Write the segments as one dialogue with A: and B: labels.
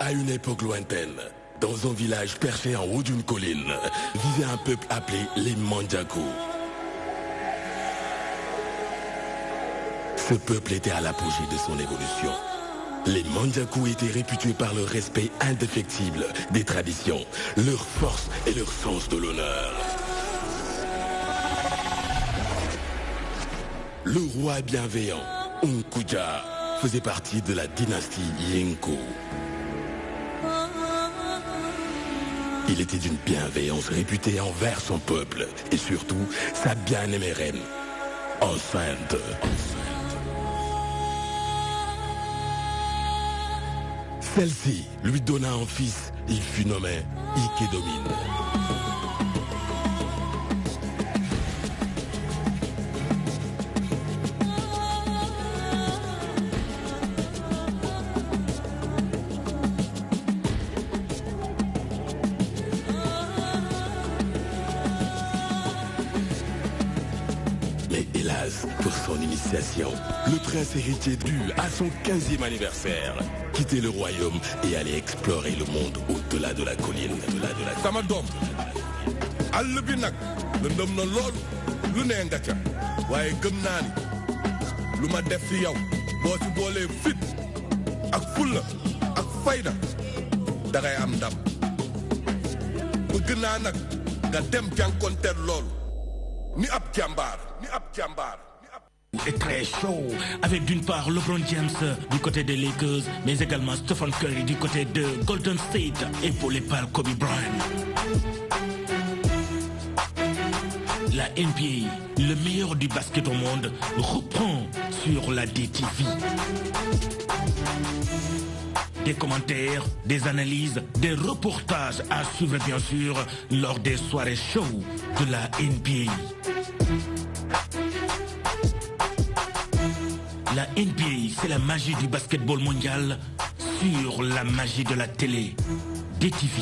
A: À une époque lointaine, dans un village perché en haut d'une colline, vivait un peuple appelé les Mandjakou. Ce peuple était à l'apogée de son évolution. Les Mandjakou étaient réputés par leur respect indéfectible des traditions, leur force et leur sens de l'honneur. Le roi bienveillant, Unkuja, faisait partie de la dynastie Yenko. Il était d'une bienveillance réputée envers son peuple et surtout sa bien-aimée reine, enceinte. Celle-ci lui donna un fils, il fut nommé Ikedomine. Mais hélas, pour son initiation, le prince héritier dut, à son 15e anniversaire, quitter le royaume et aller explorer le monde au-delà de la colline.
B: sama doom àll bi nag lëndëm na lool lu nee nga ca waaye gëm naa ni lu ma def ci yow boo ci boolee fit ak fulla ak fayda dangay am ndam bëgg naa nag nga dem jànkonteel loolu ni ab jàmbaar
C: est très chaud avec d'une part LeBron James du côté des Lakers mais également Stephen Curry du côté de Golden State épaulé par Kobe Bryant. La NBA, le meilleur du basket au monde, reprend sur la DTV. Des commentaires, des analyses, des reportages à suivre bien sûr lors des soirées show de la NBA. La NBA, c'est la magie du basketball mondial sur la magie de la télé. DTV.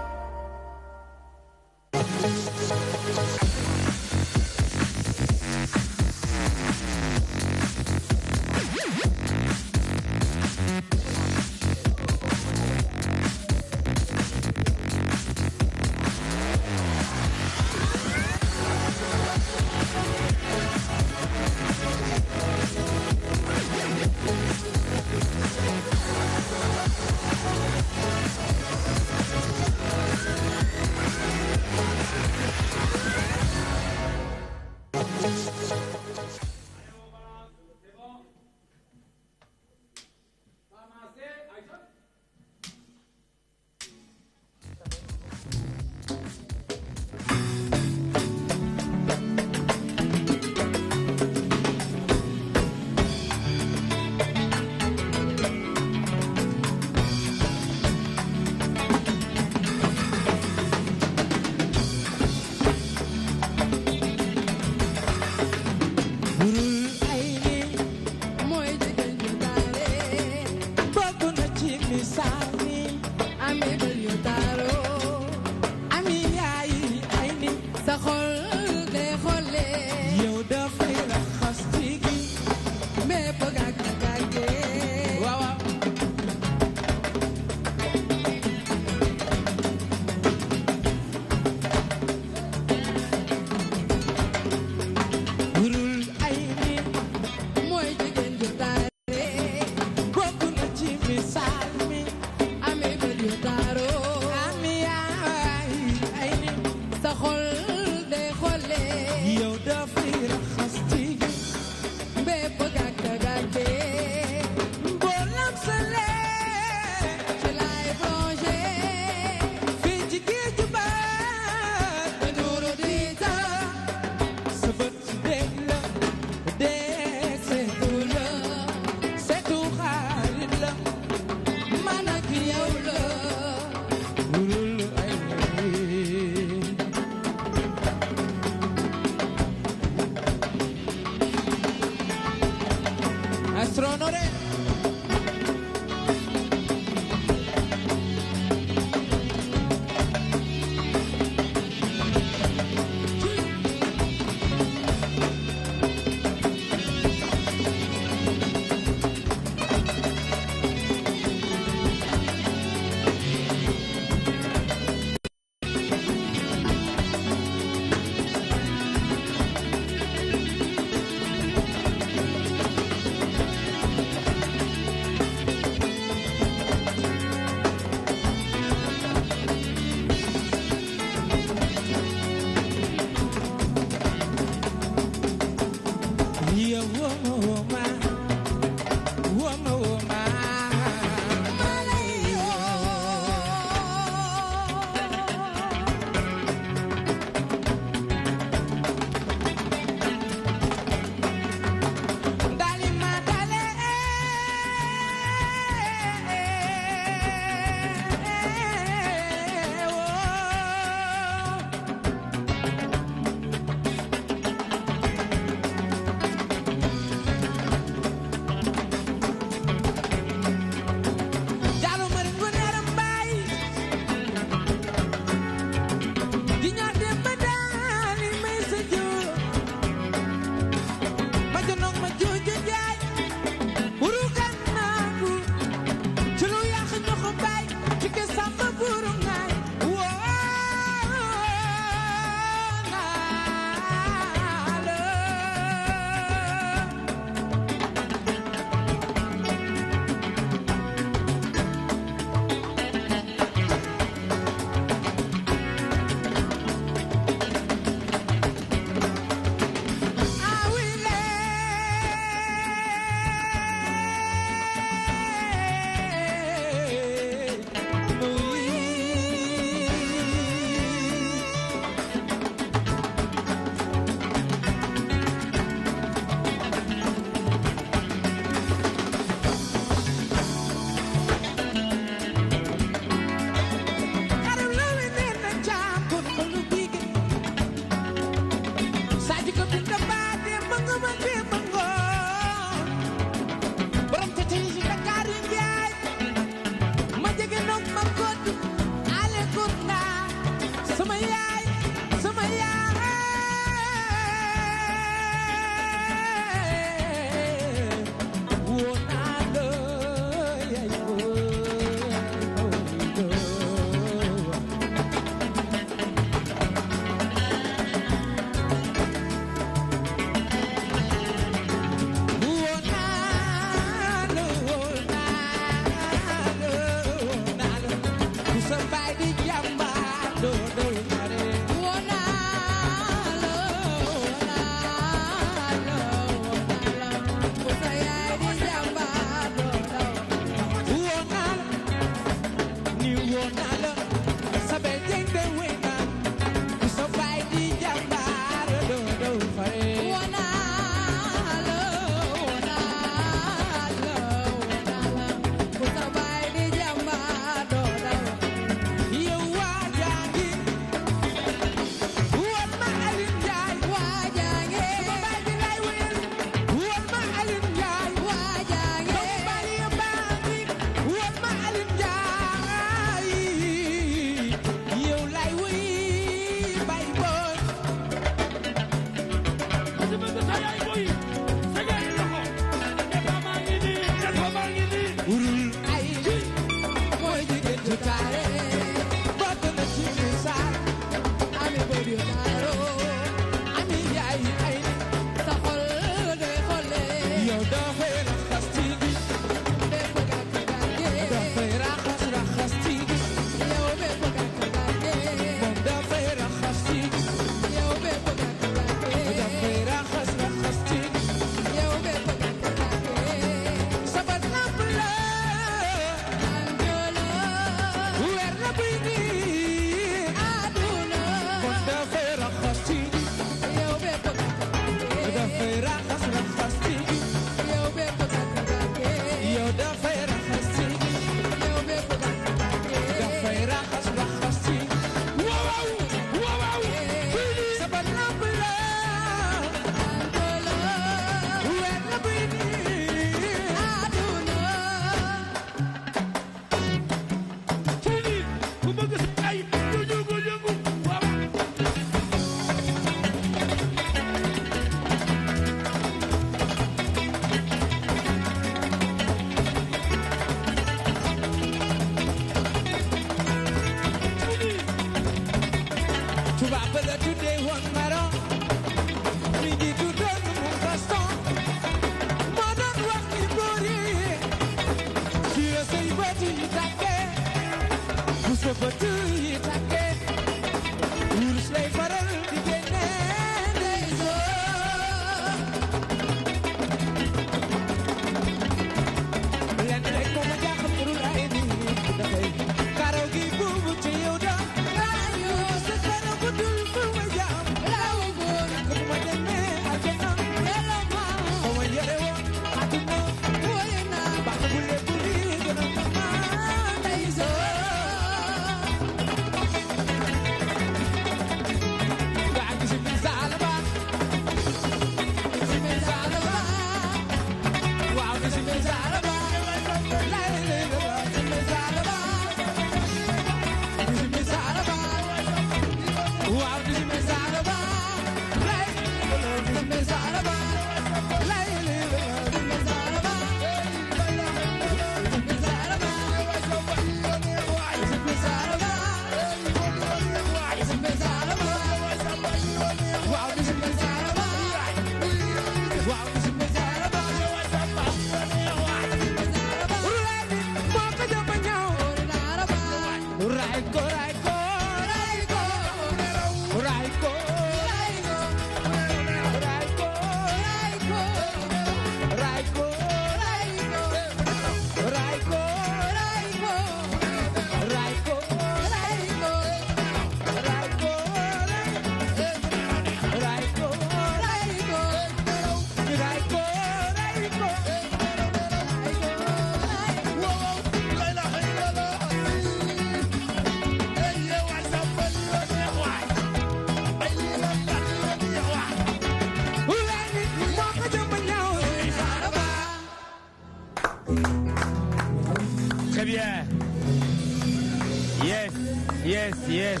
D: Yes.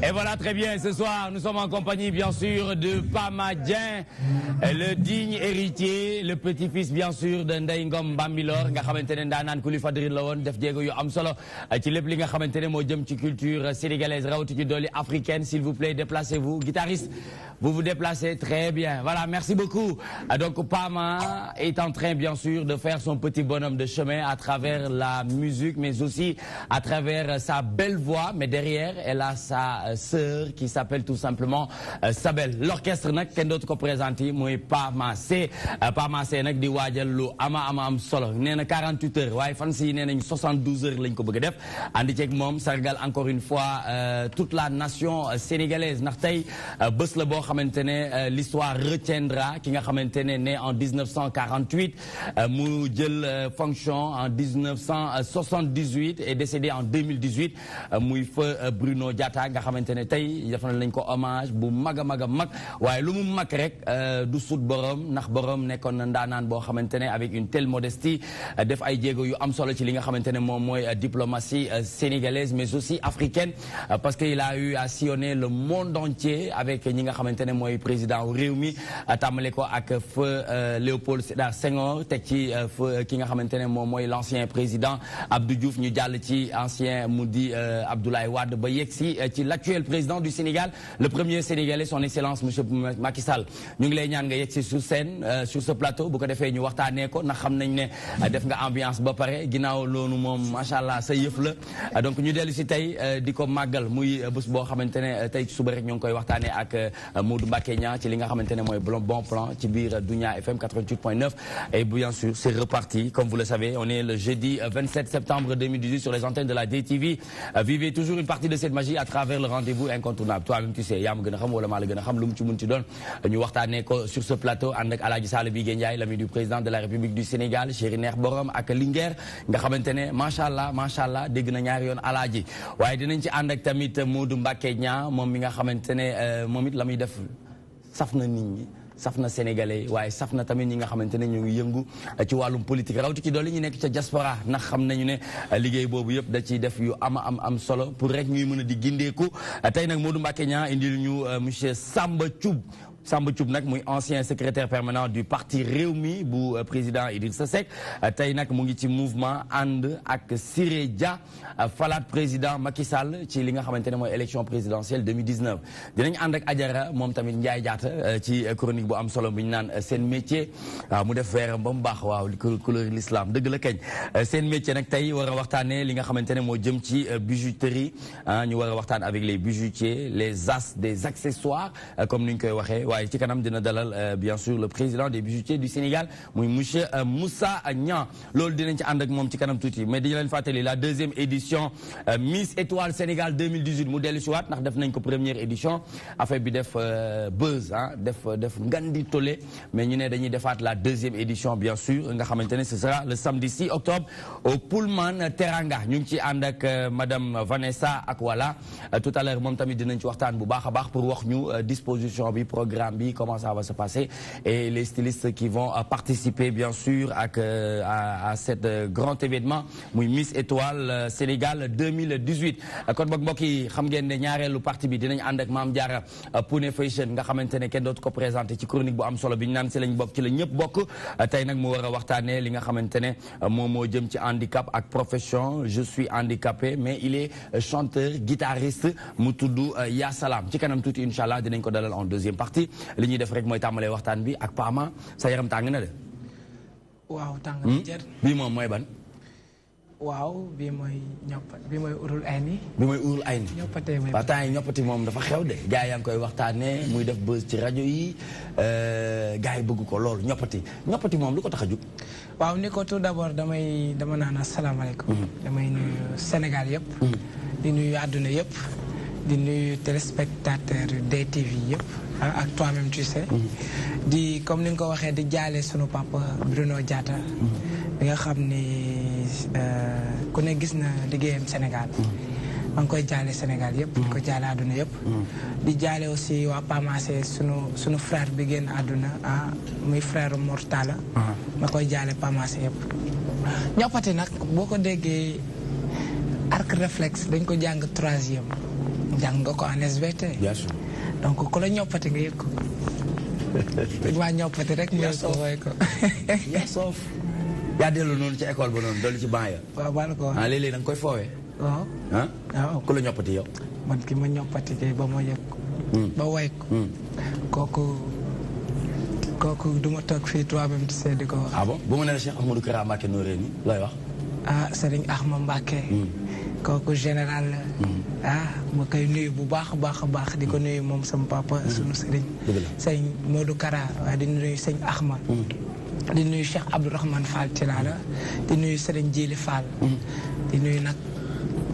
D: Et voilà, très bien, ce soir, nous sommes en compagnie, bien sûr, de Pama Dieng, le digne héritier, le petit-fils, bien sûr, de Ndeye Ngom Bambilor, nga xamantene ndaanaan ku li fadril la woon def jéego yu am solo ci lépp li nga xamantene moo jëm ci culture sénégalaise rawati ci dooli africaine. S'il vous plaît, déplacez-vous. Guitariste, vous vous déplacez très bien. Voilà, merci beaucoup. Donc Pama est en train, bien sûr, de faire son petit bonhomme de chemin à travers la musique, mais aussi à travers sa belle voix. Mais derrière, elle a sa sœur qui s'appelle tout simplement Sabel. L'orchestre nak ken d'autre ko présenté moy Pama C. Pama C nak di waajal lu ama am solo. Néna 48 heures waaye fan si nénañ 72 heures lañ ko bëgg def. Andi ci ak mom sargal encore une fois toute la nation sénégalaise. Ndax tay bëss la bo xamantene l'histoire retiendra ki nga xamantene né en 1948 mu jël fonction en 1978 et décédé en 2018 muy feu Bruno Diatta nga xamantene tay defal nañ ko hommage bu mag waaye lu mu mag rek du sut borom ndax borom nekkoon na ndaanaan boo xamantene avec une telle modestie def ay jéego yu am solo ci li nga xamantene moom mooy diplomatie sénégalaise mais aussi africaine parce que il a eu à sillonner le monde entier avec ñi nga xamantene mooy président réew mi tàmbale ko ak feu Léopold Sédar Senghor teg ci feu ki nga xamantene moom mooy l'ancien président Abdou Diouf ñu jàll ci ancien mu di Abdoulaye Wade ba yegg si ci l'actuel président du Sénégal, le premier Sénégalais, son excellence monsieur Macky Sall. Ñu ngi lay ñaan nga yegg si sur scène sur ce plateau bu ko defee ñu waxtaanee ko ndax xam nañ ne def nga ambiance ba pare ginnaaw loolu moom macha allah sa yëf la donc ñu dellu si tey di ko màggal muy bés boo xamante ne tey ci suba rek ñu ngi koy waxtaanee ak Modou Mbacké Niang ci li nga xamante ne mooy bon plan ci biir Dunia FM 88.9 et bien sûr c'est reparti comme vous le savez on est le jeudi 27 septembre 2018 sur les antennes de la DTV. Vivez toujours une partie de cette magie à travers le rendez-vous incontournable. Toi-même tu sais yaa ma gën a xam wala maa la gën a xam lu mu ci mun ci doon ñu waxtaanee ko sur ce plateau ànd ak Alaaji Sall Bigué Ndiaye l'ami du président de la République du Sénégal chéri neex borom ak Linguère nga xamante ne macha allah dégg na ñaari yoon alaaji waaye dinañ ci ànd ak tamit Modou Mbacké Niang moom mi nga xamante ne moom it la muy def saf na nit ñi saf na sénégalais waaye saf na tamit ñi nga xamante ne ñu ngi yëngu ci wàllum politique rawti ci doole ñu nekk ca diaspora ndax xam nañu ne liggéey boobu yëpp da ciy def yu am solo pour rek ñuy mën a di gindeeku tey nag Modou Mbacké Niang indil ñu monsieur Samba Thioub Samba Thioub nag muy ancien secrétaire permanent du parti Rewmi bu président Idrissa Seck tey nag mu ngi ci mouvement ànd ak Siré Dia falaat président Macky Sall ci li nga xamante ne mooy élection présidentielle 2019 dinañ ànd ak Adjara moom tamit Ndiaye Diatta ci chronique bu am solo bu ñu naan seen métier waaw mu def weeram ba mu baax waaw couleur l'islam dëgg la kañ seen métier nag tey war a waxtaanee li nga xamante ne moo jëm ci bijouterie ñu war a waxtaan avec les bijoutiers les as des accessoires comme ni ñu koy waxee waaye ci kanam dina dalal bien sûr le président des bijoutiers du Sénégal muy monsieur Moussa Niang loolu dinañ ci ànd ak moom ci kanam tuuti mais di leen fàttali la deuxième édition Miss Étoile Sénégal 2018 mu dellu si waat ndax def nañ ko première édition affaire bi def buzz def ngandi tollé mais ñu ne dañuy defaat la deuxième édition bien sûr nga xamante ne ce sera le samedi 6 octobre au Pullman Teranga ñu ngi ci ànd ak madame Vanessa Akwala tout à l'heure moom tamit dinañ ci waxtaan bu baax a baax pour wax ñu disposition bi programme bi comment ça va se passer et les stylistes qui vont participer bien sûr à cet grand événement muy Miss Étoile Sénégal 2018 kon boog mbokk yi xam ngeen ne ñaareelu partie bi dinañ ànd ak Mame Diarra Pune Fashion nga xamante ne kenn dootu ko présenté ci chronique bu am solo bi ñu naan si lañ bokk ci la ñëpp bokk tey nag mu war a waxtaanee li nga xamante ne moom moo jëm ci handicap ak profession je suis handicapé mais il est chanteur guitariste mu tudd Ya Salam ci kanam tuuti incha allah dinañ ko dalal en deuxième partie li ñuy def rek mooy tàmbalee waxtaan bi ak Pama sa yaram tàng na de.
E: waaw tàng na jër.
D: bii moom mooy ban.
E: waaw bii mooy bii mooy urul ay ni.
D: bi mooy urul ay ni.
E: ñoppatee mooy.
D: waaw temps yi ñoppati moom dafa xew de gars yaa ngi koy waxtaanee muy def buzz ci rajo yi gars yi bëgg ko loolu ñoppati moom lu ko tax a jug.
E: waaw ni ko tout d'abord dama naan asalaamaaleykum. damay nuyu Sénégal yëpp. di nuyu àdduna yëpp. di nuyu téléspectateur DTV yëpp ak toi-même tu sais. di comme ni nga ko waxee di jaale sunu papa Bruno Diatta. bi nga xam ni ku ne gis na liggéeyam Sénégal. maa ngi koy jaale Sénégal yëpp. di ko jaale àdduna yëpp. di jaale aussi waa Pamassé sunu frère bi génn àdduna muy frère Mortala. ma koy jaale Pamassé yëpp. ñoppati nag boo ko déggee arc réflexe dañ ko jàng 3e. jàng nga ko en SVT.
D: bien sûr.
E: donc ku la ñoppati nga yëg ko. maa ñoppati rek. yaa soof mooy ko.
D: yaa soof. yaa dellu noonu ci école ba noonu dolli ci ban ya.
E: waaw maa la ko wax.
D: léeg-léeg da nga koy foowee.
E: waaw.
D: waaw ku la ñoppati yow.
E: man ki ma ñoppati kay ba ma yëg ko. ba way ko. kooku du ma toog fii toi-même tu sais di ko wax.
D: ah bon bu ma nee la Cheikh Ahmadou Kara Mbacké Noreyni looy wax.
E: Serigne Ahmad Mbacké. kooku général la. ma koy nuyu bu baax a baax di ko nuyu moom sama papa sunu sëriñ. sëñ Modou Kara waaye di nuyu sëñ Ahmad. di nuyu Cheikh Abdourahmane Fall Tilala di nuyu sëriñ Djili Fall. di nuyu nag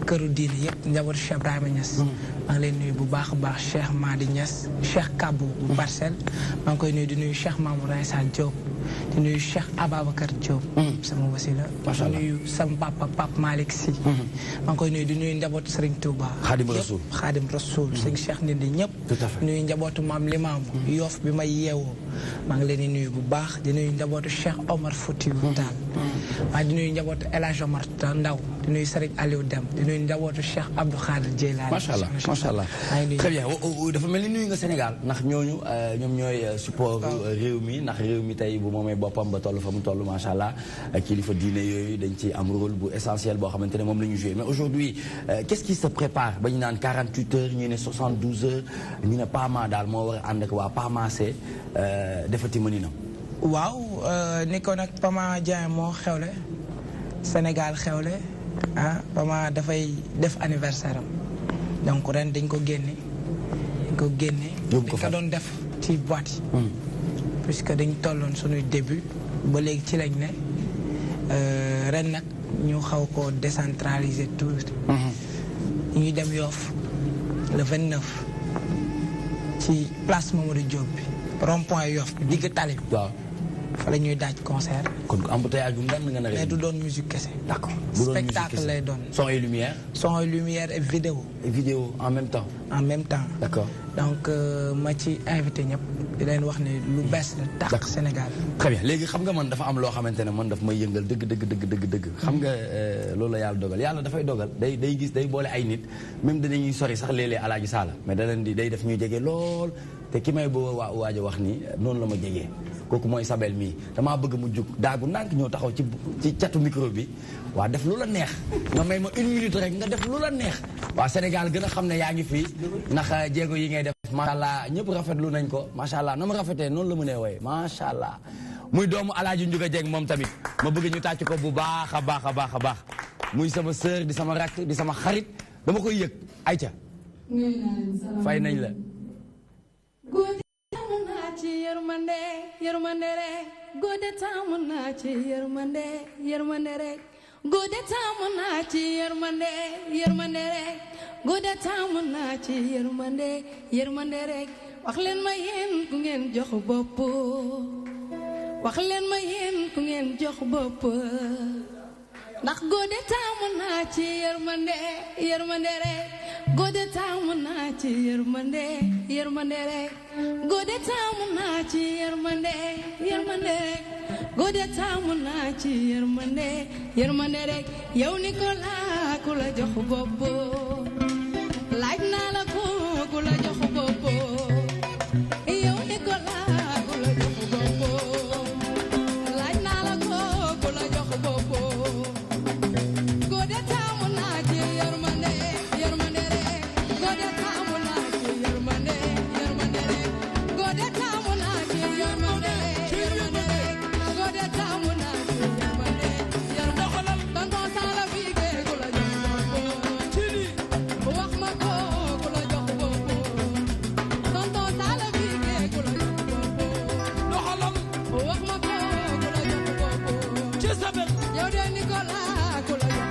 E: këru diine yëpp njabootu Cheikh Ibrahima Niass. maa ngi leen nuyu bu baax a baax Cheikh Madi Niass Cheikh Kabou bu Parcelles. maa ngi koy nuyu di nuyu Cheikh Mamour Insa Diop. di nuyu Cheikh Ababacar Diop. sama wasila.
D: macha allah
E: di nuyu sama papa Pape Malick Sy. maa ngi koy nuyu di nuyu njabootu Serigne Touba.
D: Khadim Rasoul
E: Khadim Rasoul. sëñ Cheikh Ndindi ñëpp.
D: tout à fait
E: nuyu njabootu maam Limaamu. Yoff bi may yeewoo. maa ngi leen di nuyu bu baax di nuyu njabootu Cheikh Omar Foutiyou Tall. waaye di nuyu njabootu El Hadj Omar Ndaw di nuyu Serigne Aliou Dem di nuyu njabootu Cheikh Abdou Khadir Djeylani.
D: macha allah macha allah très bien dafa mel ni nuyu nga Sénégal ndax ñooñu ñoom ñooy support réew mi ndax réew mi tey bu moomee boppam ba toll fa mu toll macha allah kilifa diine yooyu dañ ci am rôle bu essentiel boo xamante ne moom la ñu joué mais aujourd'hui qu'est-ce qui se prépare ba ñu naan 48 heures ñu ne 72 heures ñu ne Pama daal moo war a ànd ak waa Pamassé defati mëninam.
E: waaw ni ko nag Pama Dieng moo xewle Sénégal xewle Pama dafay def anniversaire am donc ren dañ ko génne. dañ ko doon def ci boîte yi. puisque dañ tolloon suñuy début ba léegi ci lañ ne ren nag ñu xaw ko décentraliser tout. ñu ngi dem Yoff le 29 ci place Mamadou Diop bi rond-point Yoff bi digg tali bi.
D: waaw
E: fa la ñuy daaj concert.
D: kon embouteillage bu ngand nga
E: mais du doon musique kese.
D: d'accord
E: spectacle lay doon.
D: son et lumière.
E: son et lumière et vidéo.
D: et vidéo en même temps.
E: en même temps.
D: d'accord.
E: donc ma ci invité ñëpp di leen wax ne lu bees la tax Sénégal.
D: très bien léegi xam nga man dafa am loo xamante ne man daf may yëngal dëgg. xam nga loolu la yàlla dogal yàlla dafay dogal day gis day boole ay nit même dañuy sori sax léeg-léeg Alaaji Saala mais da leen di day def ñuy jege lool te ki may boo waaj a wax ni noonu la ma jegee kooku mooy Sabel mii damaa bëgg mu jug daagu ndànk ñëw taxaw ci catu micro bi waa def lu la neex nga may ma 1 minute rek nga def lu la neex waa Sénégal gën a xam ne yaa ngi fii ndax jéego yi ngay def macha allah ñëpp rafetlu nañ ko macha allah na ma rafetee noonu la mu nee wooye macha allah muy doomu Alaaji Njuga Jeng moom tamit ma bëgg ñu tàcc ko bu baax a baax muy sama sœur di sama rakk di sama xarit dama koy yëg ayca fay nañ la
F: gode taamu naa ci yërmande rek gode taamu naa ci yërmande rek gode taamu naa ci yërmande rek gode taamu naa ci yërmande rek wax leen ma yéen ku ngeen jox bopp wax leen ma yéen ku ngeen jox bopp ndax gode taamu naa ci yërmande rek gode taamu naa ci yërmande rek gode taamu naa ci yërmande rek gode taamu naa ci yërmande rek yow Nicolas ku la jox bopp laaj naa la ko ku la jox bopp yow Nicolas ku la jox bopp laaj naa la ko ku la jox bopp gode taamu naa ci yërmande rek gode taamu naa ci yërmande rek gode taamu naa ci yërmande rek gode taamu naa ci yërmande tonton Sala Bigué ku la jox bopp wax ma ko ku la jox bopp tonton Sala Bigué ku la jox bopp wax ma ko ku la jox bopp ci Sabel yow de Nicolas ku la jox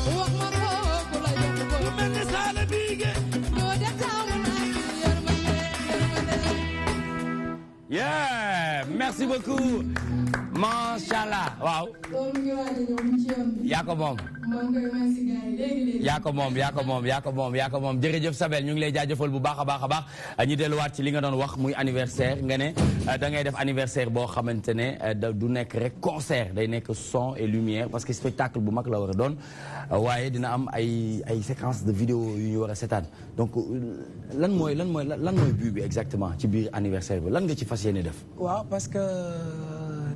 F: bopp wax ma ko ku la jox bopp mel ni Sala Bigué gode taamu naa ci yërmande
D: yeah merci beaucoup machallah waaw
F: loolu ngi waaj a ñëw ci yoon bi
D: yaa ko moom
F: maa ngi koy may si gars yi léegi
D: yaa ko moom jërëjëf Sabel ñu ngi lay jaajëfal bu baax a baax ñu delluwaat ci li nga doon wax muy anniversaire nga ne da ngay def anniversaire boo xamante ne du nekk rek concert day nekk son et lumière parce que spectacle bu mag la war a doon waaye dina am ay séquences de vidéo yu ñu war a seetaan donc lan mooy but bi exactement ci biir anniversaire bi lan nga ci fas yéene def.
E: waaw parce que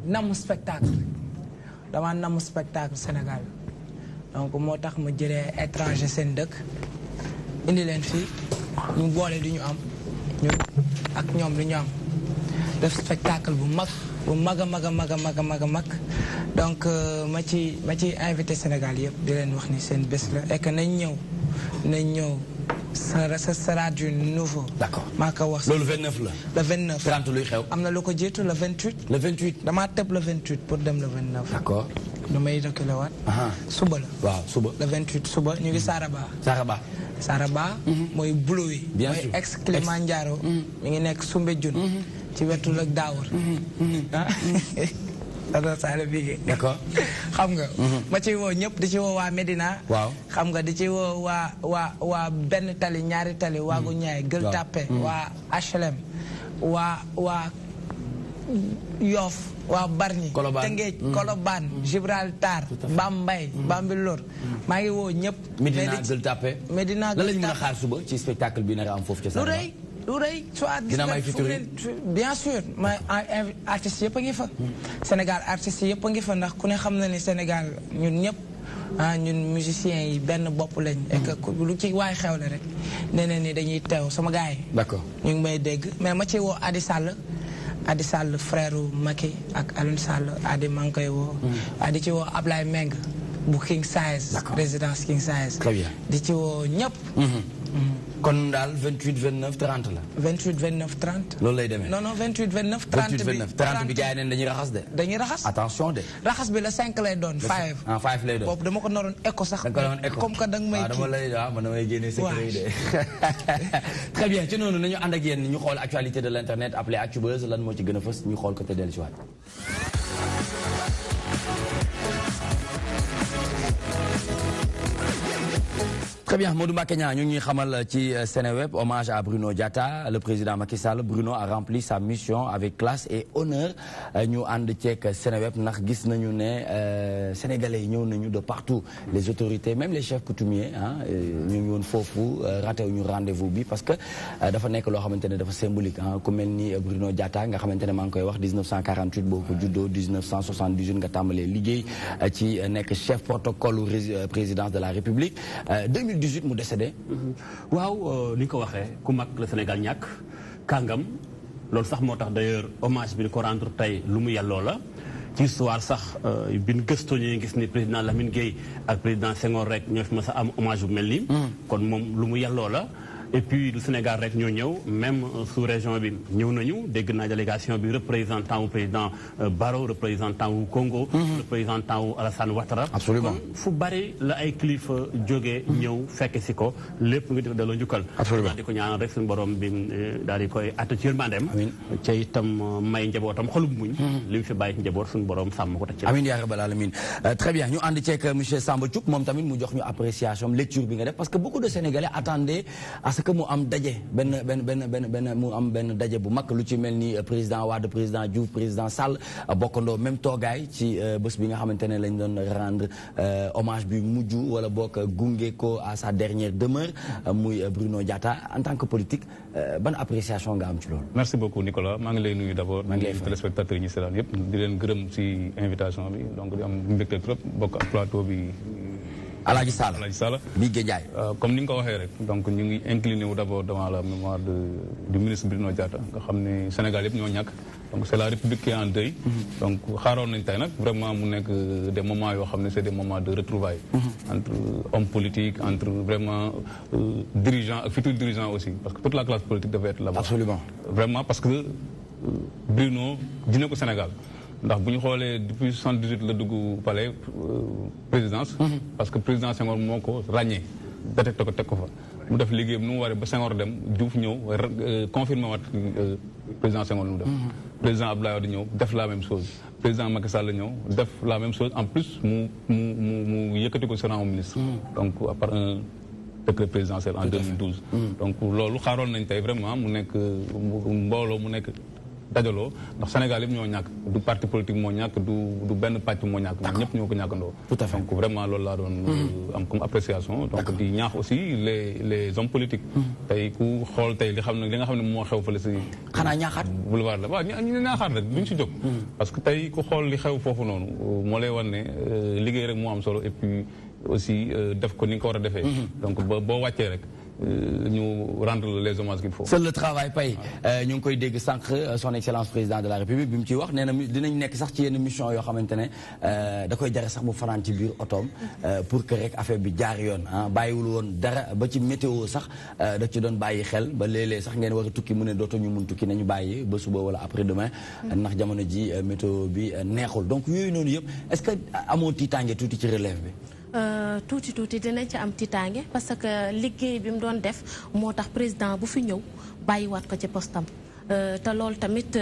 E: namu spectacle dama namu spectacle Sénégal donc moo tax ma jëlee étranger seen dëkk indi leen fii ñu boole di ñu am ñun ak ñoom li ñu am def spectacle bu mag a mag donc ma ci invité Sénégal yëpp di leen wax ni seen bés la et que nañ ñëw ça sera du nouveau.
D: d'accord
E: maa ko wax.
D: loolu 29 la.
E: le 29
D: 30 luy xew.
E: am na lu ko jiitu le 28.
D: le 28.
E: damaa tëb le 28 pour dem le 29.
D: d'accord.
E: damay reculer waat. suba la.
D: waaw suba.
E: le 28 suba ñu ngi Saraba. mooy Bulo yi.
D: bien
E: mooy
D: sûr
E: ex Kilimanjaro. mi ngi nekk Soumbédioune. ci wetu Lëg Daawur. Sala Bigué.
D: d'accord.
E: xam nga. ma ci woo ñëpp di ci woo waa Medina.
D: waaw
E: xam nga di ci woo waa benn tali ñaari tali. waagu ñaay Gueule Tapée. waa HLM. waa Yoff. waa Bargny. Tëngéej Colobane Gibraltar. Bambey Bambilor. maa ngi woo ñëpp.
D: Medina Gueule Tapée.
E: Medina
D: lan la ñu mën a xaar suba ci spectacle bi nar a am foofu ca Saraba.
E: lu rëy soit
D: dina may featuring
E: bien sûr mais artistes yëpp a ngi fa. Sénégal artistes yëpp a ngi fa ndax ku ne xam na ni Sénégal ñun ñëpp ñun musiciens yi benn bopp lañ. et que lu ci waay xewle rek nee na ni dañuy teew sama gars yi.
D: d'accord
E: ñu ngi may dégg mais ma ci woo Adi Sall frère Macky ak Alioune Sall Adi maa ngi koy woo. di ci woo Ablaye Meng bu King Size. résidence King Size.
D: très bien
E: di ci woo ñëpp.
D: kon daal 28 29 30 la.
E: 28 29 30.
D: loolu lay demee
E: non non 28 29 30 bi
D: 28 29 30 bi gars yi neen dañuy raxas de.
E: dañuy raxas
D: attention de.
E: raxas bi la 5 lay doon 5.
D: ah 5 lay doon
E: boobu dama ko naroon écho sax.
D: da nga ko naroon écho
E: comme que da nga may kii
D: dama lay man damay génne secret yi de. très bien ci noonu nañu ànd ak yéen ñu xool actualité de l'internet appelé Actubuzz lan moo ci gën a fës ñu xool ko te dellu si waat. Très bien, Modou Makenya, nous avons xamal ci Seneweb, hommage à Bruno Diatta, le président Macky Sall. Bruno a rempli sa mission avec classe et honneur. Nous avons dit Seneweb, nous avons vu Sénégalais ñëw de partout, les autorités, même les chefs coutumiers, nous avons fofu raté un rendez-vous parce que dafa nek lo xamantene dafa symbolique ku melni Bruno Diatta nga xamantene man koy wax 1948 boko juddo 1978 nga tambalé liggéey ci nek chef protocole présidence de la République 2018 mu décédé.
G: waaw ni ko waxee ku mag le Sénégal ñàkk kàngam loolu sax moo tax d'ailleurs hommage bi ñu ko rendre tey lu mu yàlloo la ci histoire sax bi ñu gëstoo ñu gis ni président Lamine Gueye ak président Senghor rek ñoo fi mës a am hommage bu mel nii. kon moom lu mu yàlloo la. et puis du Sénégal rek ñoo ñëw même sous région bi ñëw nañu dégg naa délégation bi représentant wu président Barrow représentant wu Congo. représentant wu Alassane Ouattara.
D: absolument
G: kon fu bari la ay kilifa jógee ñëw fekk si ko lépp ngi delloo njukkal.
D: absolument
G: di ko ñaanal rek suñu borom bi daal di koy àtt ci yërmandeem.
D: amiin
G: ca itam may njabootam xolub muñ. li mu fi bàyyi ci njaboot suñu borom sàmm ko te ci.
D: amiin yaa rabbal alamin très bien ñu ànd ceeg monsieur Samba Thioub moom tamit mu jox ñu appréciation lecture bi nga def parce que beaucoup de Sénégalais attendaient à ce que mu am daje mu am benn daje bu mag lu ci mel ni président Wade président Diouf président Sall bokkandoo même toogaay ci bés bi nga xamante ne lañ doon rendre hommage bi mujj wala bokk gunge ko à sa dernière demeure muy Bruno Diatta en tant que politique ban appréciation nga am ci loolu.
H: merci beaucoup Nicolas maa ngi lay nuyu d'abord. maa ngi lay téléspectateurs yi ñu seetaan yëpp di leen gërëm ci invitation bi donc di am mbégte trop bokk ak plateau bi.
D: Alaaji Sall bi Guédiaye
H: comme ni nga ko waxee rek donc ñu ngi incliné wu d'abord devant la mémoire du ministre Bruno Diatta nga xam ne Sénégal yëpp ñoo ñàkk donc c'est la République qui est en deuil. donc xaaroon nañ tey nag vraiment mu nekk des moments yoo xam ne c'est des moments de retrouvailles. entre hommes politiques entre vraiment dirigeants ak futurs dirigeants aussi parce que toute la classe politique devait être là-bas.
D: absolument
H: vraiment parce que Bruno dina ko Sénégal. ndax bu ñu xoolee depuis 78 la dugg palais présidence. parce que président Senghor moo ko ràññee détecté ko teg ko fa. mu def liggéeyam nu mu waree ba Senghor dem Diouf ñëw confirmé waat président Senghor lu mu def. président Abdoulaye Wade ñëw def la même chose président Macky Sall ñëw def la même chose en plus mu yëkkati ko si rang ministre. donc à part un décret présidentiel en 2012. donc loolu xaaroon nañ tey vraiment mu nekk mbooloo mu nekk. dajaloo ndax Sénégal yëpp ñoo ñàkk du parti politique moo ñàkk du benn pàcc moo ñàkk ñoom ñëpp ñoo ko ñàkkandoo.
D: tout à fait
H: donc vraiment loolu laa doon am comme appréciation. donc di ñaax aussi les hommes politiques. tey ku xool tey li nga xam ne moo xew fële si.
D: xanaa ñaaxaat.
H: boulevard la waaw ñu ñaaxaat rek duñ si jóg. parce que tey ku xool li xew foofu noonu moo lay wan ne liggéey rek moo am solo et puis aussi def ko ni nga ko war a defee. donc boo wàccee rek. ñu rendre les hommages qu'il faut.
D: seul le travail paye ñu ngi koy dégg sànq son excellence président de la république bi mu ciy wax nee na dinañ nekk sax ci yenn mission yoo xamante ne da koy jare sax mu fanaan ci biir otoom pour que rek affaire bi jaar yoon bàyyiwul woon dara ba ci météo sax da ci doon bàyyi xel ba léeg-léeg sax ngeen war a tukki mu ne dootoo ñu mun tukki nañu bàyyi ba suba wala après demain ndax jamono ji météo bi neexul donc yooyu noonu yëpp est-ce que amoo tiitaange tuuti ci relève bi.
I: tuuti dinañ ci am tiitaange parce que liggéey bi mu doon def moo tax président bu fi ñëw bàyyiwaat ko ci postam te loolu tamit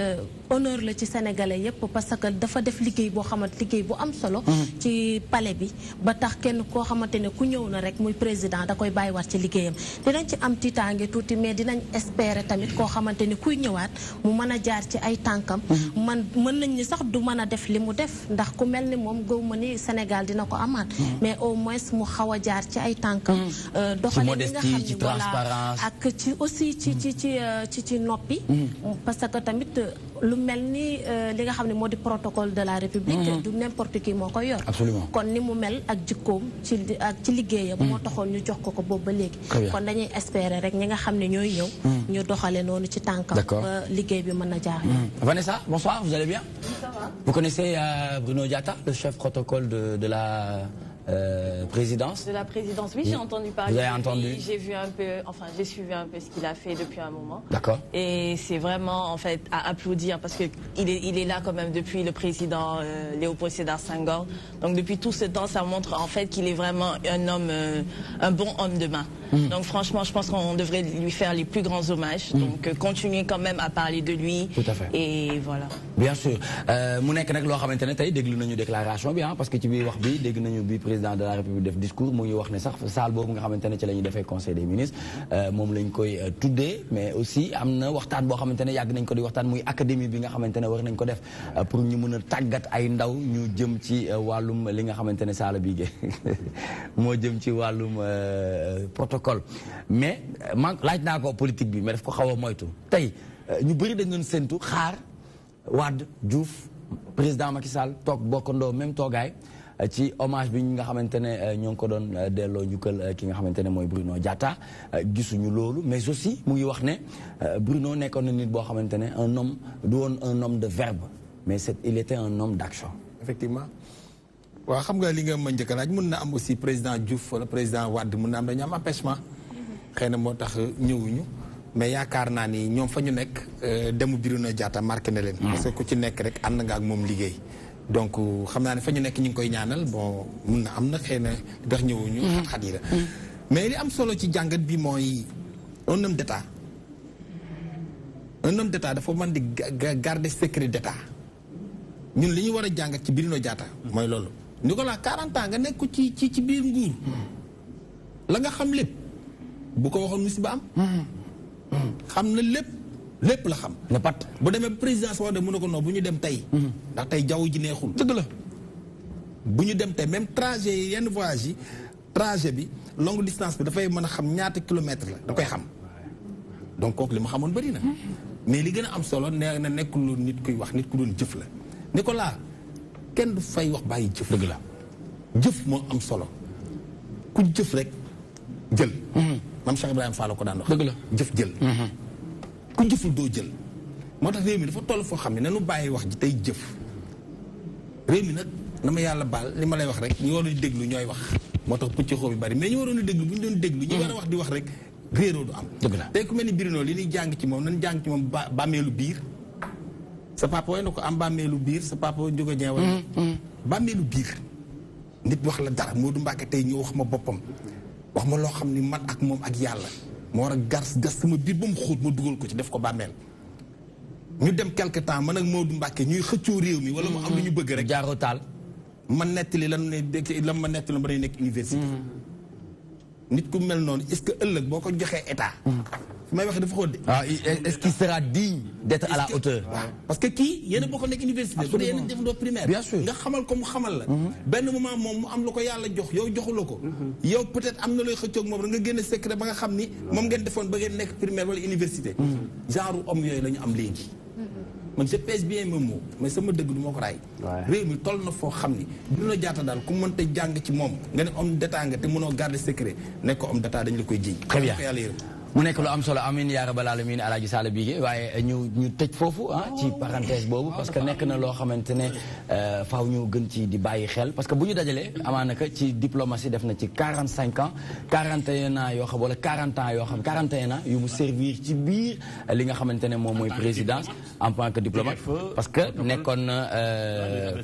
I: honneur la ci sénégalais yépp parce que dafa def liggéey boo xamante liggéey bu am solo. ci palais bi ba tax kenn koo xamante ne ku ñëw na rek muy président da koy bàyyiwaat ci liggéeyam dinañ ci am tiitaange tuuti mais dinañ espérer tamit koo xamante ne kuy ñëwaat mu mën a jaar ci ay tànkam. mën nañ ni sax du mën a def li mu def ndax ku mel ni moom gëw ma ni Sénégal dina ko amaat. mais au moins mu xaw a jaar ci ay tànkam. doxalin li nga xam ni voilà ak ci aussi ci noppi. parce que tamit lu mel ni li nga xam ne moo di protocole de la République. du n'importe qui moo koy yor.
D: absolument
I: kon ni mu mel ak jikkoom ci liggéeyam. moo taxoon ñu jox ko boobu ba léegi. kon dañuy espérer rek ñi nga xam ne ñooy ñëw. ñu doxale noonu ci tànkam. ba liggéey bi mën na jaar.
D: Vanessa, bonsoir, vous allez bien?
J: Ça va.
D: Vous connaissez Bruno Diatta, le chef protocole de présidence.
J: De la présidence, oui, j'ai entendu parler.
D: Vous avez entendu?
J: J'ai vu un peu, enfin, j'ai suivi un peu ce qu'il a fait depuis un moment.
D: D'accord.
J: Et c'est vraiment, en fait, à applaudir parce que il est là quand même depuis le président Léopold Sédar Senghor. Donc depuis tout ce temps, ça montre en fait qu'il est vraiment un homme, un bon homme de main. Donc franchement, je pense qu'on devrait lui faire les plus grands hommages. Donc continuer quand même à parler de lui.
D: Tout à fait.
J: Et voilà.
D: Bien sûr. mu nekk nag loo xamante ne tey déglu nañu déclaration bi parce que ci biir wax bi dégg nañu bi président de la République def discours mu ngi wax ne sax salle boobu nga xamante ne ci la ñuy defee conseil des ministres moom lañ koy tuddee mais aussi am na waxtaan boo xamante ne yàgg nañ ko di waxtaan muy académie bi nga xamante ne war nañ ko def pour ñu mën a tàggat ay ndaw ñu jëm ci wàllum li nga xamante ne saala bii moo jëm ci wàllum protocole mais man laaj naa ko politique bi mais daf ko xaw a moytu tey ñu bëri dañ doon séntu xaar Wade Diouf président Macky Sall toog bokkandoo même toogaay ci hommage bi nga xamante ne ñoo ngi ko doon delloo njukkal ki nga xamante ne mooy Bruno Diatta gisuñu loolu mais aussi mu ngi wax ne Bruno nekkoon na nit boo xamante ne un homme du woon un homme de verbe mais il était un homme d'action.
K: Effectivement waaw xam nga li nga ma njëkk laaj mën na am aussi président Diouf wala président Wade mën na am dañu am empêchement xëy na moo tax ñëwuñu mais yaakaar naa ni ñoom fa ñu nekk demu Bruno Diatta marqué na leen. parce que ku ci nekk rek ànd nga ak moom liggéey. donc xam naa ne fa ñu nekk ñu ngi koy ñaanal bon mun na am na xëy na ndax ñëwuñu. xat-xat yi la mais li am solo ci jàngat bi mooy un homme d'état dafa mën di garder secret d'état ñun li ñu war a jàngat ci Bruno Diatta mooy loolu. Nicolas 40 ans nga nekk ci biir nguur la nga xam lépp bu ko waxoon musiba am. xam na lépp la xam.
D: na pat
K: bu demee présidence wax de mën na ko non bu ñu dem tey. ndax tey jaww ji neexul.
D: dëgg la
K: bu ñu dem tey même trajet yi yenn voyage yi trajet bi longue distance bi dafay mën a xam ñaata kilomètres la da koy xam donc kooku li ma xamoon bëri na. mais li gën a am solo nee na nekkul loolu nit kuy wax nit ku doon jëf la. Nicolas kenn du fay wax bàyyi jëf.
D: dëgg la
K: jëf moo am solo ku jëf rek jël. Mame Cheikh Ibrahima Fall ko daan wax.
D: dëgg la
K: jëf jël. ku jëful doo jël. moo tax réew mi dafa toll foo xam ne nanu bàyyi wax ji tey jëf réew mi nag na ma yàlla baal li ma lay wax rek ñu waroon di déglu ñooy wax moo tax pucc xoo bi bari mais ñu waroon a déglu bu ñu doon déglu. ñu war a wax di wax rek réeroo du am.
D: dëgg la
K: tey ku mel ni Bruno li ñuy jàng ci moom nañu jàng ci moom bàmmeelu biir sa papa way na ko am bàmmeelu biir sa papa Ndiouga Dieng wala bàmmeelu biir nit wax la dara Modou Mbacké tey ñëw wax ma boppam wax ma loo xam ni man ak moom ak yàlla moo war a gas sama biir ba mu xóot ma dugal ko ci def ko bàmmeel ñu dem quelque temps man ak Modou Mbacké ñuy xëccoo réew mi wala mu am lu ñu bëgg rek
D: jaaroo taal
K: man nettali lan ma nettali ba day nekk université nit ku mel noonu est-ce que ëllëg boo ko joxee état fi may waxee dafa xóot de
D: est-ce qu'il sera digne d'être à la hauteur
K: parce que kii yéen boo ko nekk université bu dee yéen defandoo primaire
D: bien sûr
K: nga xamal ko mu xamal la benn moment moom mu am la ko yàlla jox yow joxula ko yow peut-être am na looy xëccoog moom da nga génne secret ba nga xam ni moom ngeen defoon ba ngeen nekk primaire wala université genre homme yooyu la ñu am léegi man je pèse bien mes mots mais sama dëgg du ma ko raay réew mi toll na foo xam ni Bruno Diatta daal ku mënta jàng ci moom nga ne homme d'état nga te mënoo garder secret nekk ko homme d'état dañ la koy jiiñ
D: très bien
K: yàlla yërëm
D: mu nekk lu am solo amin yaa rabbal alamin Alaaji Sall Bigué waaye ñu tëj foofu ci parenthèse boobu parce que nekk na loo xamante ne faaw ñu gën ci di bàyyi xel parce que bu ñu dajalee amaana que ci diplomatie def na ci 45 ans 41 ans yoo xam wala 40 ans yoo xam 41 ans yu mu servir ci biir li nga xamante ne moom mooy présidence en tant que diplomate parce que nekkoon na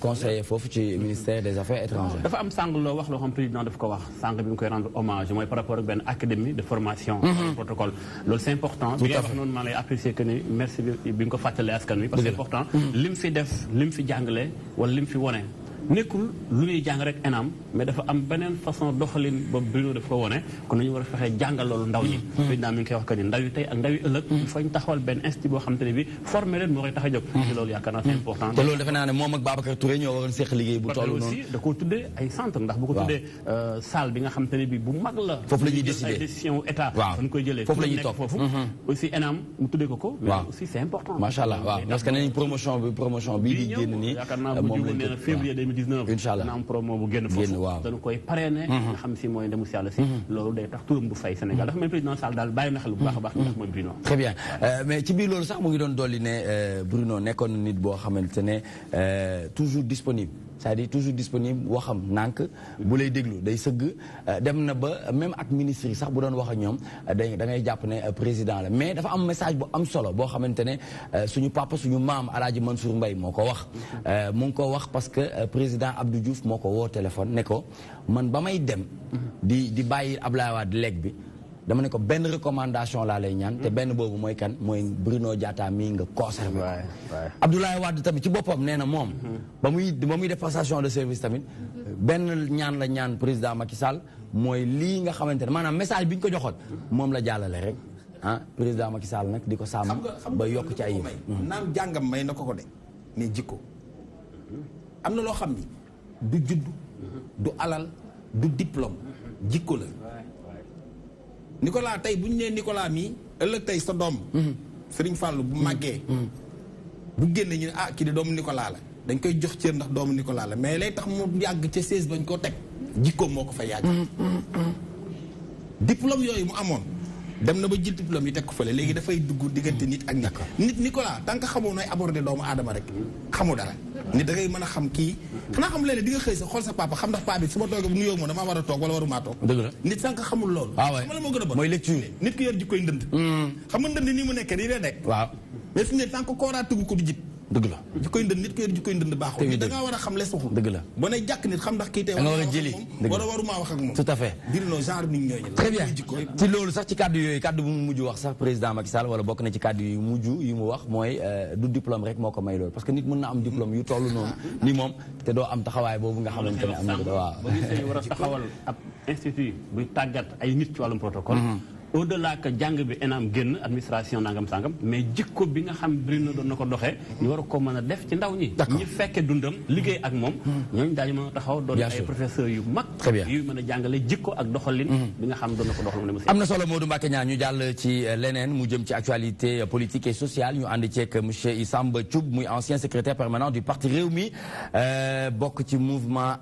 D: conseiller foofu ci ministère des affaires étrangères.
G: dafa am sàng loo wax loo xam président daf ko wax sàng bi mu koy rendre hommage mooy par rapport ak benn académie de formation. protocole loolu c'est important. bi ngay wax noonu maa lay apprécier que ni merci bi nga ko fàttalee askan wi. parce que c'est important lim fi def lim fi jàngale wala lim fi wone nekkul lu ñuy jàng rek ENAM mais dafa am beneen façon doxalin ba Bruno daf ko wone kon nañu war a fexee jàngal loolu ndaw ñi président mi ngi koy wax que ni ndaw yi tey ak ndaw yi ëllëg il faut ñu taxawal benn institut boo xam te ne bi former leen moo koy tax a jóg te loolu yaakaar naa c'est important
D: te loolu defe naa ne moom ak Babacar Touré ñoo waroon seq liggéey bu toll noonu
G: aussi da koo tuddee ay centre ndax bu ko tuddee salle bi nga xam te ne bi bu mag la
D: foofu la ñuy décider
G: ay décision état dañ koy jëlee
D: foofu la ñuy topp
G: foofu aussi ENAM mu tuddee ko mais aussi c'est important
D: macha allah waaw parce que nañ promotion bi di génn nii
G: yaakaar naa bu jubóo nee na février 2019
D: inchallah
G: am promo bu génn foofu dañu koy parrainé nga xam si mooy ndemu si yàlla si loolu day tax turam bu fay Sénégal dafa mel président Sall daal bàyyi na xel bu baax a baax ndax mooy Bruno
D: très bien mais ci biir loolu sax mu ngi doon dolli ne Bruno nekkoon nit boo xamante ne toujours disponible c'est-à-dire toujours disponible waxam nànk bu lay déglu day sëgg dem na ba même ak ministre yi sax bu doon wax ak ñoom da ngay jàpp ne président la mais dafa am message bu am solo boo xamante ne suñu papa suñu maam Alaaji Mansour Mbaye moo ko wax mu ngi ko wax parce que président Abdou Diouf moo ko woo téléphone ne ko man ba may dem di bàyyi Abdoulaye Wade leeg bi dama ne ko benn recommandation laa lay ñaan te benn boobu mooy kan mooy Bruno Diatta mii nga conservé ko Abdoulaye Wade tamit ci boppam nee na moom ba muy def passation de service tamit benn ñaan la ñaan président Macky Sall mooy lii nga xamante ne maanaam message bi ñu ko joxoon moom la jàllale rek président Macky Sall nag di ko sàmm ba yokk ci ay yëf
K: naam jàngam may na ko de mais jikko am na loo xam ni du judd du alal du diplôme jikko la Nicolas tey bu ñu nee Nicolas mii ëllëg tey sa doom Serigne Fallou bu màggee bu génne ñu ne kii di doomu Nicolas la dañ koy jox cër ndax doomu Nicolas la mais lay tax mu yàgg ca 16 bañ koo teg jikkoom moo ko fa yàgg diplôme yooyu mu amoon dem na ba jël diplôme yi teg ko fële léegi dafay dugg diggante nit ak nit Nicolas tant que xamoo nooy aborder doomu aadama rek xamoo dara nit da ngay mën a xam kii xanaa xam leen di nga xëy sa xool sa papa xam ndax paa bi su ma toogee bu nuyoo moom damaa war a toog wala warumaa toog
D: dëgg la
K: nit tant que xamul loolu xam nga la moo gën a bon
D: mooy lecture
K: nit ki yor jikkoy ndënd xam nga ndënd nii mu nekkee nii lay nekk
D: waaw
K: mais fi ne tant que kooraa tugg ko du jib
D: dëgg la
K: jikkoy ndënd nit ko yor jikkoy ndënd baaxul nit da ngaa war a xam les waxul
D: dëgg la
K: boo ne jàkk nit xam ndax kii tey
D: nga war a jëli
K: war a warumaa wax ak moom
D: tout à fait
K: dirino genre nit ñooñu
D: très bien ci loolu sax ci kàddu yooyu kàddu bu mu mujj wax sax président Macky Sall wala bokk na ci kàddu yu mujj yu mu wax mooy du diplôme rek moo ko may loolu parce que nit mën na am diplôme yu toll noonu ni moom te doo am taxawaay boobu nga xamante ne am na ko waaw
G: ba gisee war a taxawal ab institut buy tàggat ay nit ci wàllum protocole au-delà que jàng bi ENAM génn administration nangam sangam mais jikko bi nga xam Bruno doon na ko doxee ñu war a ko mën a def ci ndaw ñi ñi fekke dundam liggéey ak moom ñooñu daañu mën a taxaw doon ay professeurs yu mag yu mën a jàngale jikko ak doxalin bi nga xam doon na ko doxal
D: am na solo Modou Mbacké Niang ñu jàll ci leneen mu jëm ci actualité politique et sociale ñu ànd ceeg monsieur Issamba Thioub muy ancien secrétaire permanent du parti Rewmi bokk ci mouvement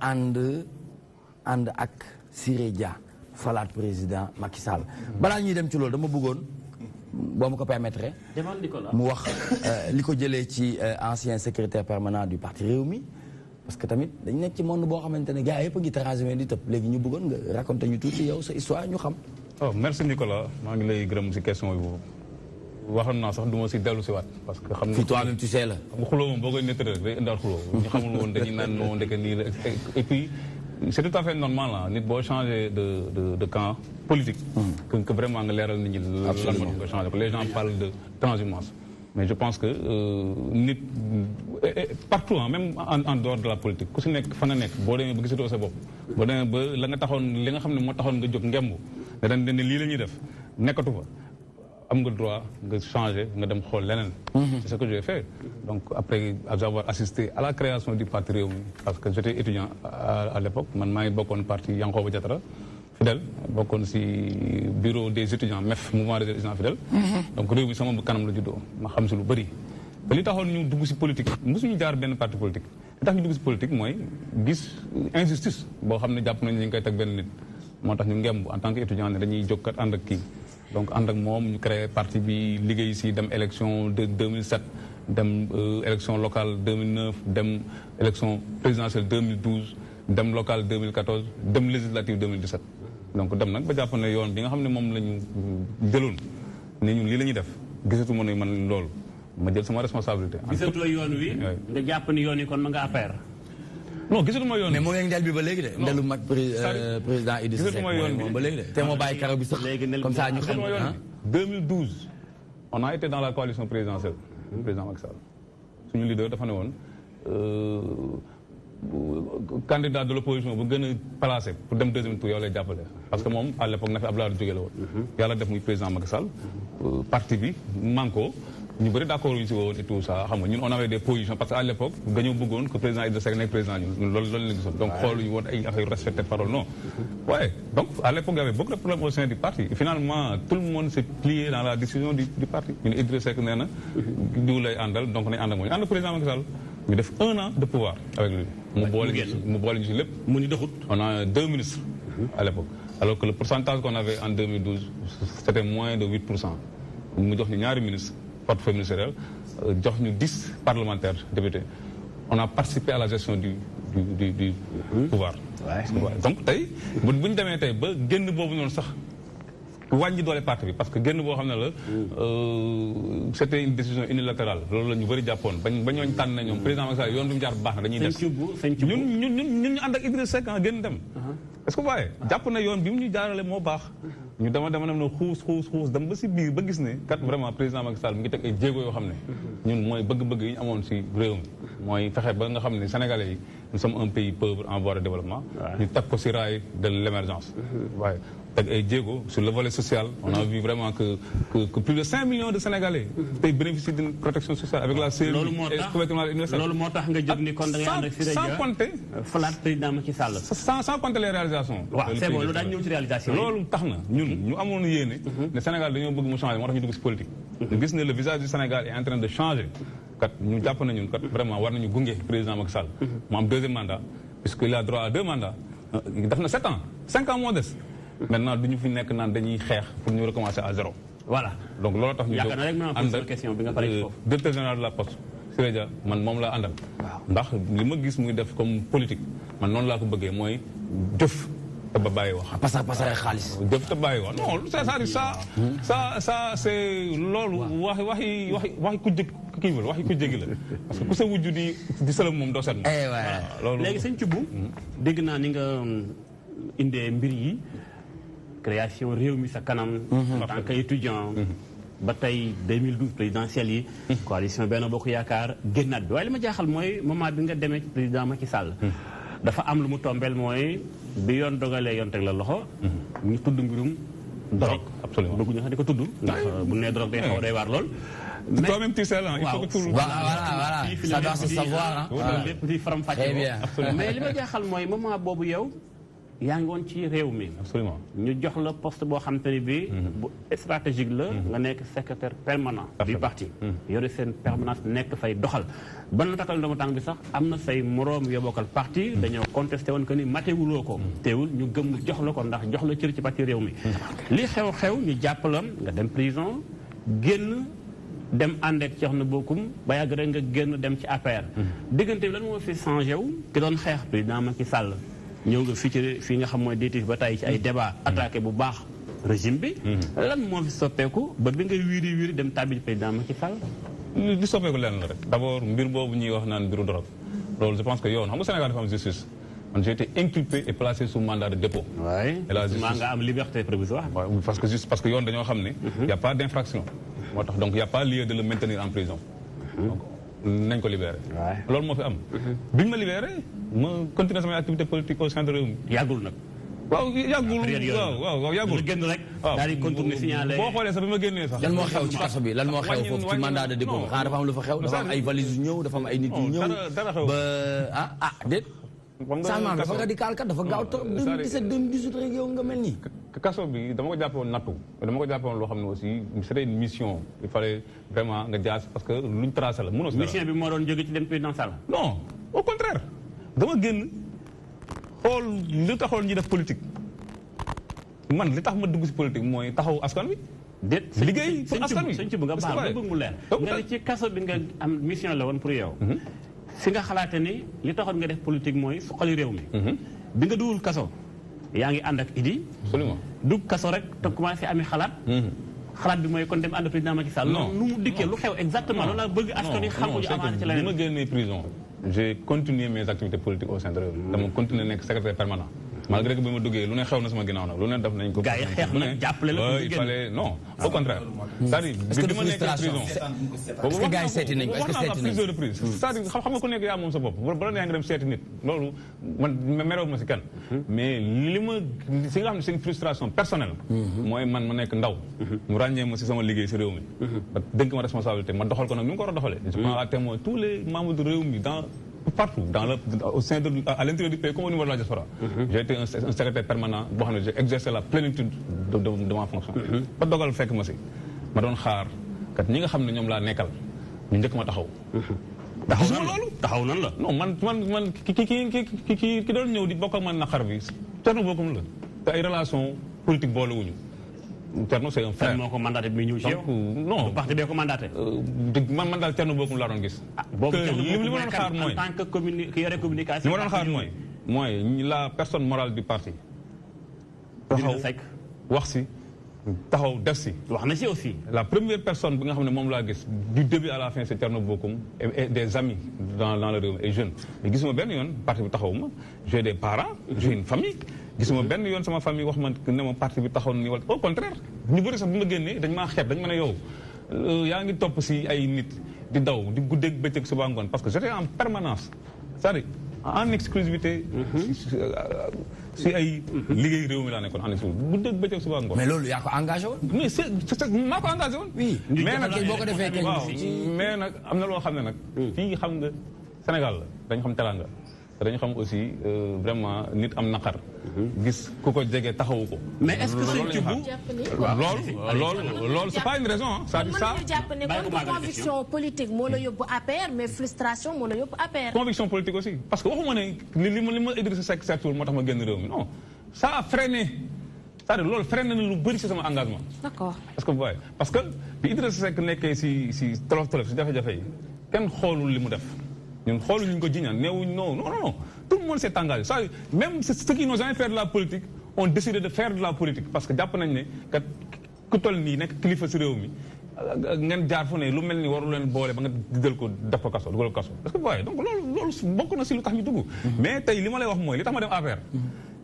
D: ànd ak Siré Dia falaat président Macky Sall balaa ñuy dem ci loolu dama bëggoon boo ma ko permettre mu wax li ko jëlee ci ancien secrétaire permanent du parti Rewmi parce que tamit dañ nekk ci monde boo xamante ne gars yëpp a ngi transhumé di tëb léegi ñu bëggoon nga raconté ñu tuuti yow sa histoire ñu xam.
H: oh merci Nicolas maa ngi lay gërëm si question yu waxoon naa sax du ma si dellu si waat parce que xam nga
D: fii toi-même tu sais la.
H: xam nga xuloo moom boo koy nettali rek day indaal xuloo ñu xamul woon dañuy naan non ndeke nii la et puis c'est tout à fait normal là nit boo changé de camp politique. que vraiment nga leeral nit ñi. lan moo tax nga changé ko les gens parlent de transhumance. mais je pense que nit partout même en dehors de la politique ku si nekk fa nga nekk boo demee ba gisatoo sa bopp. boo demee ba la nga taxoon li nga xam ne moo taxoon nga jóg ngemb nga dañ ne lii la ñuy def nekkatu fa am nga droit nga changer nga dem xool leneen. c'est ce que j'ai fait donc après avoir assisté à la création du parti Rewmi parce que j'étais étudiant à l'époque man maa ngi bokkoon parti Yankhoba Diattara Fidèle bokkoon si bureau des étudiants MEF mouvement des étudiants Fidèle. donc Rewmi sama bu kanam la juddoo ma xam si lu bëri. te li taxoon ñu dugg si politique mosuñu jaar benn parti politique li tax ñu dugg si politique mooy gis injustice boo xam ne jàpp nañu ñu ngi koy teg benn nit moo tax ñu ngemb en tant que étudiant ne dañuy jokkat ànd ak kii. donc ànd ak moom ñu créé parti bi liggéey si dem élection de 2007 dem élection locale 2009 dem élection présidentielle 2012 dem locale 2014 dem législative 2017. donc dem nag ba jàpp ne yoon bi nga xam ne moom la ñu jëloon ne ñun lii la ñuy def gisatuma ne man loolu ma jël sama responsabilité.
G: gisatoo yoon wi nga jàpp ni yoon yi kon ma nga affaire.
H: non gisatuma yoon
D: mais moo ngi ndel bi ba léegi de. ndelu mag président Idrissa Seck moom ba léegi de. te moo bàyyi karaw bi sax comme ça ñu xam.
H: 2012 on a été dans la coalition présidentielle. président Macky Sall suñu leader dafa ne woon candidat de l'opposition bu gën a placé pour dem deuxième tour yow lay jàppale. parce que moom à l'époque na fi Abdoulaye jóge la woon. yàlla def muy président Macky Sall parti bi manko ñu bëri d'accord yu si woon et tout ça xam nga ñun on avait des positions parce que à l'époque dañoo bëggoon que président Idrissa Seck nekk président ñun loolu la gisoon donc xooluñu woon ay affaire respecté parole non ouais donc à l'époque il y avait beaucoup de problèmes au sein du parti et finalement tout le monde s'est plié dans la décision du parti ñun Idrissa Seck nee na diw lay àndal donc nañ ànd ak moom ñu ànd président Macky Sall ñu def 1 an de pouvoir avec lui mu boole ñu si lépp
G: mu ñu doxut
H: on a 2 ministres à l'époque alors que le pourcentage qu'on avait en 2012 c'était moins de 8%. mu jox ñu ñaari ministres portefeuille ministériel jox ñu 10 parlementaires députés on a participé à la gestion du du pouvoir. donc tey bu ñu demee tey ba génn boobu noonu sax wàññi doole parti bi parce que génn boo xam ne la c'était une décision unilatérale loolu la ñu bëri jàppoon ba ñooñ tànn na ñoom président Macky Sall yoon bi mu jaar bu baax na dañuy des ñun ñu ànd ak Idrissa Seck génn dem est-ce que waaye jàpp na yoon bi mu ñu jaarale moo baax ñu dama na xuus dem ba si biir ba gis ne kat vraiment président Macky Sall mu ngi teg ay jéego yoo xam ne ñun mooy bëgg-bëgg yi ñu amoon si réew mi mooy fexe ba nga xam ne sénégalais yi nous sommes un pays pauvre en voie de développement ñu teg ko si raay de l'émergence waaye teg ay jéego sur le volet social on a vu vraiment que plus de 5 millions de sénégalais tey bénéficient d'une protection sociale avec la CMU
G: loolu moo tax nga jóg ni kon da ngay ànd ak Siré Dia
H: sans compter
G: falaat président Macky Sall
H: sans compter les réalisations
G: waaw c'est bon loolu daañu ñëw ci réalisation
H: loolu tax na ñun ñu amoon yéene ne Sénégal dañoo bëgg mu changer moo tax ñu dugg si politique ñu gis ne le visage du Sénégal est en train de changer kat ñu jàpp na ñun kat vraiment war nañu gunge président Macky Sall mu am deuxième mandat puisqu'il a droit à 2 mandats def na 7 ans 5 ans moo des maintenant du ñu fi nekk naan dañuy xeex pour ñu recommencer à 0
G: voilà
H: donc loolu tax ñu
G: yaakaar naa rek ma posé question bi nga pare ci foofu
H: directeur général de la poste Siré Dia man moom laa àndal ndax li ma gis muy def comme politique man noonu laa ko bëggee mooy jëf te ba bàyyi wax
D: pasare xaalis
H: jëf te bàyyi wax non c'est-à-dire ça c'est loolu waxi ku jëkk kii wala waxi ku jéggi la parce que ku sa wujju di sëlam moom doo seet
G: loolu léegi sëñ Thioub dégg naa ni nga indee mbir yi création réew mi sa kanam en tant qu'étudiant ba tey 2012 présidentielle yi coalition Benno Bokk Yaakaar génnaat bi waaye li ma jaaxal mooy moment bi nga demee ci président Macky Sall dafa am lu mu tombeel mooy bi yoon dogalee yoon teg la loxo ñu tudd mbirum drogue
H: absolument
G: bëgguñu sax di ko tudd ndax bu nee drogue day xaw a day waar lool
H: mais toi-même tu sais là il faut que tout
D: voilà ça doit se savoir
G: lépp di faram fàcce ko mais li ma jaaxal mooy moment boobu yow yaa ngi woon ci réew mi
H: absolument
G: ñu jox la poste boo xam te ni bi bu stratégique la nga nekk secrétaire permanent du parti yore seen permanence nekk fay doxal ban la takkal ndomu tànk bi sax am na say moroom yoo bokkal parti dañoo contesté woon que ni matewuloo ko teewul ñu gëm jox la ko ndax jox la cër ci parti réew mi li xew-xew ñu jàpp la nga dem prison génn dem ànd ak Thierno Bocoum ba yàgg rek nga génn dem ci APR diggante bi lan moo fi changé wu ki doon xeex président Macky Sall ñëw nga fii nga xam mooy DTV ba tey ci ay débat attaqué bu baax régime bi lan moo fi soppeeku ba bi nga wiiri dem tàbbi président Macky Sall
H: li soppeeku lenn la rek d'abord mbir boobu ñuy wax naan mbiru drogue loolu je pense que yoon xam nga Sénégal dafa am justice man j'ai été inculpé et placé sous mandat de dépôt
G: et la justice maa nga am liberté provisoire
H: parce que yoon dañoo xam ne y a pas d'infraction moo tax donc y a pas lieu de le maintenir en prison donc nañ ko libéré loolu moo fi am bi ñu ma libéré ma continuer samay activité politique au sein de réew mi
G: yàggul nag
H: waaw yàggul waaw yàggul
G: génn rek daal di contourner signalé
H: boo xoolee sax bi ma génnee sax
D: lan moo xew ci kaso bi lan moo xew foofu ci mandat de dépôt xanaa dafa am lu fa xew dafa am ay valises yu ñëw dafa am ay nit yu ñëw ba déet changement dafa radical kat dafa gaaw trop 2017 2018 rek yow nga mel nii
H: kaso bi dama ko jàppoon nattu dama ko jàppoon loo xam ne aussi c'était une mission il fallait vraiment nga jaas parce que luñ tracé la mënoo si
G: mission bi moo doon jóge ci dem président Sall
H: non au contraire dama génn xool li taxoon ñi def politique man li tax ma dugg si politique mooy taxaw askan wi
G: déet
H: liggéey pour askan wi
G: sëñ ci bu nga baal nga bëgg mu leer nga ne ci kaso bi nga am mission la woon pour yow fi nga xalaate ni li taxoon nga def politique mooy suqali réew mi bi nga duwul kaso yaa ngi ànd ak Idi
H: absolument
G: dugg kaso rek te commencé ami xalaat xalaat bi mooy kon dem ànd président Macky Sall non nu mu dikkee lu xew exactement loolu laa bëgg askan wi xamuñu amaana ci leneen
H: bi ma génnee prison j'ai continué mes activités politiques au sein de réew mi dama continuer nekk secrétaire permanent malgré que bi ma duggee lu ne xew na sama ginnaaw nag lu ne def nañ ko.
G: gars yi xeex na jàppale la
H: il fallait non au contraire. c'est-à-dire bi ma nekkee prison.
D: est-ce que gars yi seeti nañ ko est-ce que seeti nañ
H: ko c'est-à-dire xam nga ku nekk yaa moom sa bopp ba la neex nga dem seeti nit loolu man merew ma si kenn. mais li ma si nga xam ne c'est une frustration personnelle. mooy man ma nekk ndaw. mu ràññee ma si sama liggéey si réew mi. ba dénk ma responsabilité ma doxal ko nag ni mu ko war a doxalee. je prends à témoin tous les membres de réew mi dans partout au sein de à l'intérieur du pays comme au niveau de la diaspora. J'ai été un secrétaire permanent boo xam ne j'ai exercé la plénitude de ma fonction. ba dogal fekk ma si ma doon xaar kat ñi nga xam ne ñoom laa nekkal ñu njëkk ma taxaw.
G: taxaw nan la
H: non man ki doon ñëw di bokk ak man naqar bi Thierno Bocoum la te ay relation politique boole wuñu Thierno c'est un frère.
G: moo ko mandaté bi ñëw ci yow.
H: non
G: parti bee ko mandaté.
H: man daal Thierno Bocoum laa doon gis.
G: boobu
H: li ma doon xaar mooy
G: en tant que ki yore communication.
H: li ma doon xaar mooy la personne morale du parti. taxaw wax si taxaw def si.
G: wax na si aussi.
H: la première personne bi nga xam ne moom laa gis du début à la fin c'est Thierno Bocoum et des amis dans le réew et jeunes mais gisuma benn yoon parti bi taxaw ma j'ai des parents j'ai une famille. gisuma benn yoon sama famille wax man ne ma parti bi taxaw ni wala au contraire ñu bëri sax bi ma génnee dañ maa xeeb dañ ma ne yow yaa ngi topp si ay nit di daw di guddeeg bëccëg suba ngoon parce que j'étais en permanence c'est-à-dire en exclusivité si ay liggéey réew mi laa nekkoon en exclusivité guddeeg bëccëg suba ngoon.
D: mais loolu yaa ko engagé woon.
H: mais c'est maa ko engagé woon.
D: oui
H: mais nag
D: boo ko defee kenn
H: mais nag am na loo xam ne nag. fii xam nga Sénégal la dañu xam teranga dañu xam aussi vraiment nit am naqar. gis ku ko jege taxawu ko.
G: mais est-ce que sëñ Thioub
H: loolu c'est pas une raison ah. c'est-à-dire ça
I: jàpp ne kon conviction politique moo la yóbbu APR mais frustration moo la yóbbu APR.
H: conviction politique aussi parce que waxuma ne li ma Idrissa Seck seetul moo tax ma génn réew mi non ça a freiné c'est-à-dire loolu freiné na lu bëri ci sama engagement.
I: d'accord
H: parce que vous voyez parce que bi Idrissa Seck nekkee si tolof si jafe-jafe yi kenn xoolul li mu def. ñun xooluñu ko jiñaan neewuñ non tout le monde s'est engagé ça même ceux qui n'ont jamais fait de la politique ont décidé de faire de la politique parce que jàpp nañ ne kat ku toll nii nekk kilifa si réew mi ngeen jaar fu ne lu mel ni waru leen boole ba nga digal ko def ko kaso dugal ko kaso parce que waaye donc loolu bokk na si lu tax ñu dugg mais tey li ma lay wax mooy li tax ma dem APR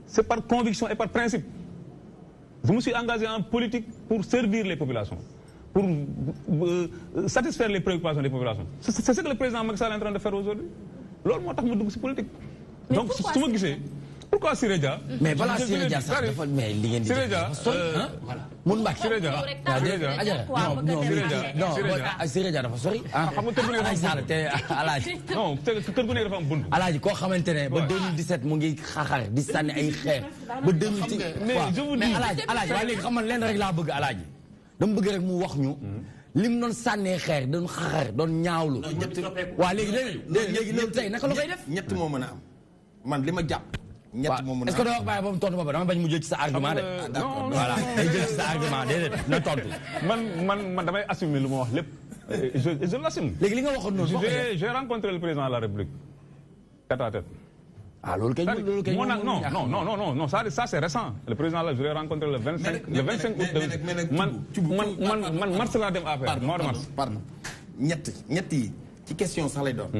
H: c'est par conviction et par principe je me suis engagé en politique pour servir les populations pour satisfaire les préoccupations des populations. C'est ce que le président Macky Sall est en train de faire aujourd'hui. loolu moo tax ma dugg ci politique. donc su ma gisee pourquoi Siré Dia.
D: mais balaa Siré Dia sax dafa mais li ngeen di.
H: Siré Dia
D: mun Mbacke.
H: Siré Dia
D: Siré Dia dafa sori.
H: xam nga kër gu nekk dafa
D: Sall te Alaaji.
H: non kër gu nekk dafa am bunt.
D: Alaaji koo xamante ne ba 2017 mu ngi xaxar di sànni ay xeer. ba 2017 mais Alaaji waaye léegi xam nga leen rek laa bëgg Alaaji. dama bëgg rek mu wax ñu. lim doon sànnee xeer doon xaxar doon ñaawlu. waa léegi léegi loolu tey naka la koy def.
K: ñett moo mën a am man li ma jàpp. ñett moo mën a am
D: est-ce que doo wax bàyyi ba mu tontu ba dama bañ mu jël ci sa argument de.
K: d'accord
D: voilà day jël ci sa argument déedéet na tontu.
H: man damay assumer lu ma wax lépp. je l'assume.
D: léegi li nga waxoon noonu.
H: j'ai rencontré le président de la République tête à tête.
D: ah loolu kay
H: non ça c'est récent le président là je l'ai rencontré le 25 août man mars laa dem APR mois de mars.
K: pardon ñett yi ci question sax lay doon.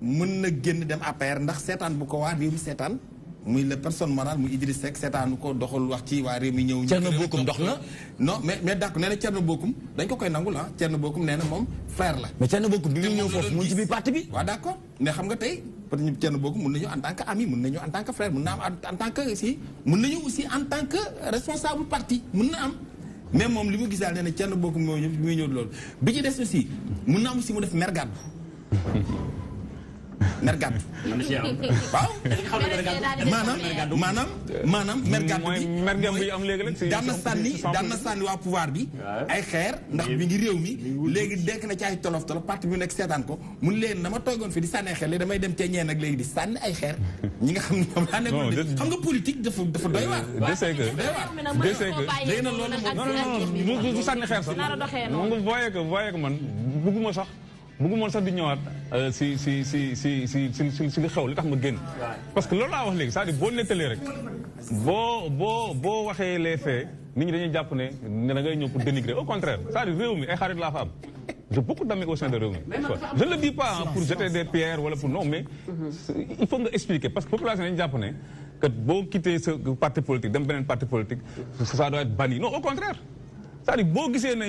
K: mën na génn dem APR ndax seetaan bu ko waa réew mi seetaan muy la personne morale muy Idriss Seck seetaanu ko doxal wax ci waa réew mi ñëw.
D: Thierno Bocoum dox na.
K: non mais d'accord nee na Thierno Bocoum dañ ko koy nangul ah Thierno Bocoum nee na moom frère la.
D: mais Thierno Bocoum bi muy ñëw foofu mu ngi ci biir parti bi.
K: waaw d'accord mais xam nga tey peut-être Thierno Bocoum mun nañu en tant que ami mun nañu en tant que frère mun na am en tant que si mun nañu aussi en tant que responsable parti mun na am. mais moom li mu gisaal nee na Thierno Bocoum moo ñëw bi muy ñëw loolu bi ci des aussi mun na am aussi mu def mergade. mergade. waaw. maanaam mergade bi
H: mooy am léegi rek
K: daan na sànni waa pouvoir bi ay xeer ndax bi ngi réew mi léegi dekk na ci ay tolof parti bi nekk seetaan ko mun leen dama toogoon fi di sànni ay xeer léegi damay dem ca ñeen ak léegi di sànni ay xeer ñi nga xam ne ñoom laa nekkoon xam nga politique dafa doy waar.
H: léegi nag loolu du sànni xeer sax moom nga voyé que man bugguma sax di ñëwaat si li xew li tax ma génn. parce que loolu laa wax léegi c'est-à-dire boo nettalee rek boo waxee les faits nit ñi dañuy jàpp ne da ngay ñëw pour dénigrer au contraire c'est-à-dire réew mi ay xarit laa fa am. j'ai beaucoup d'amis au sein de réew mi. je ne le dis pas pour jeter des pierres wala pour non mais il faut nga expliquer parce que population dañuy jàpp ne que boo quitter ce parti politique dem beneen parti politique ça doit être banni non au contraire c'est-à-dire boo gisee ne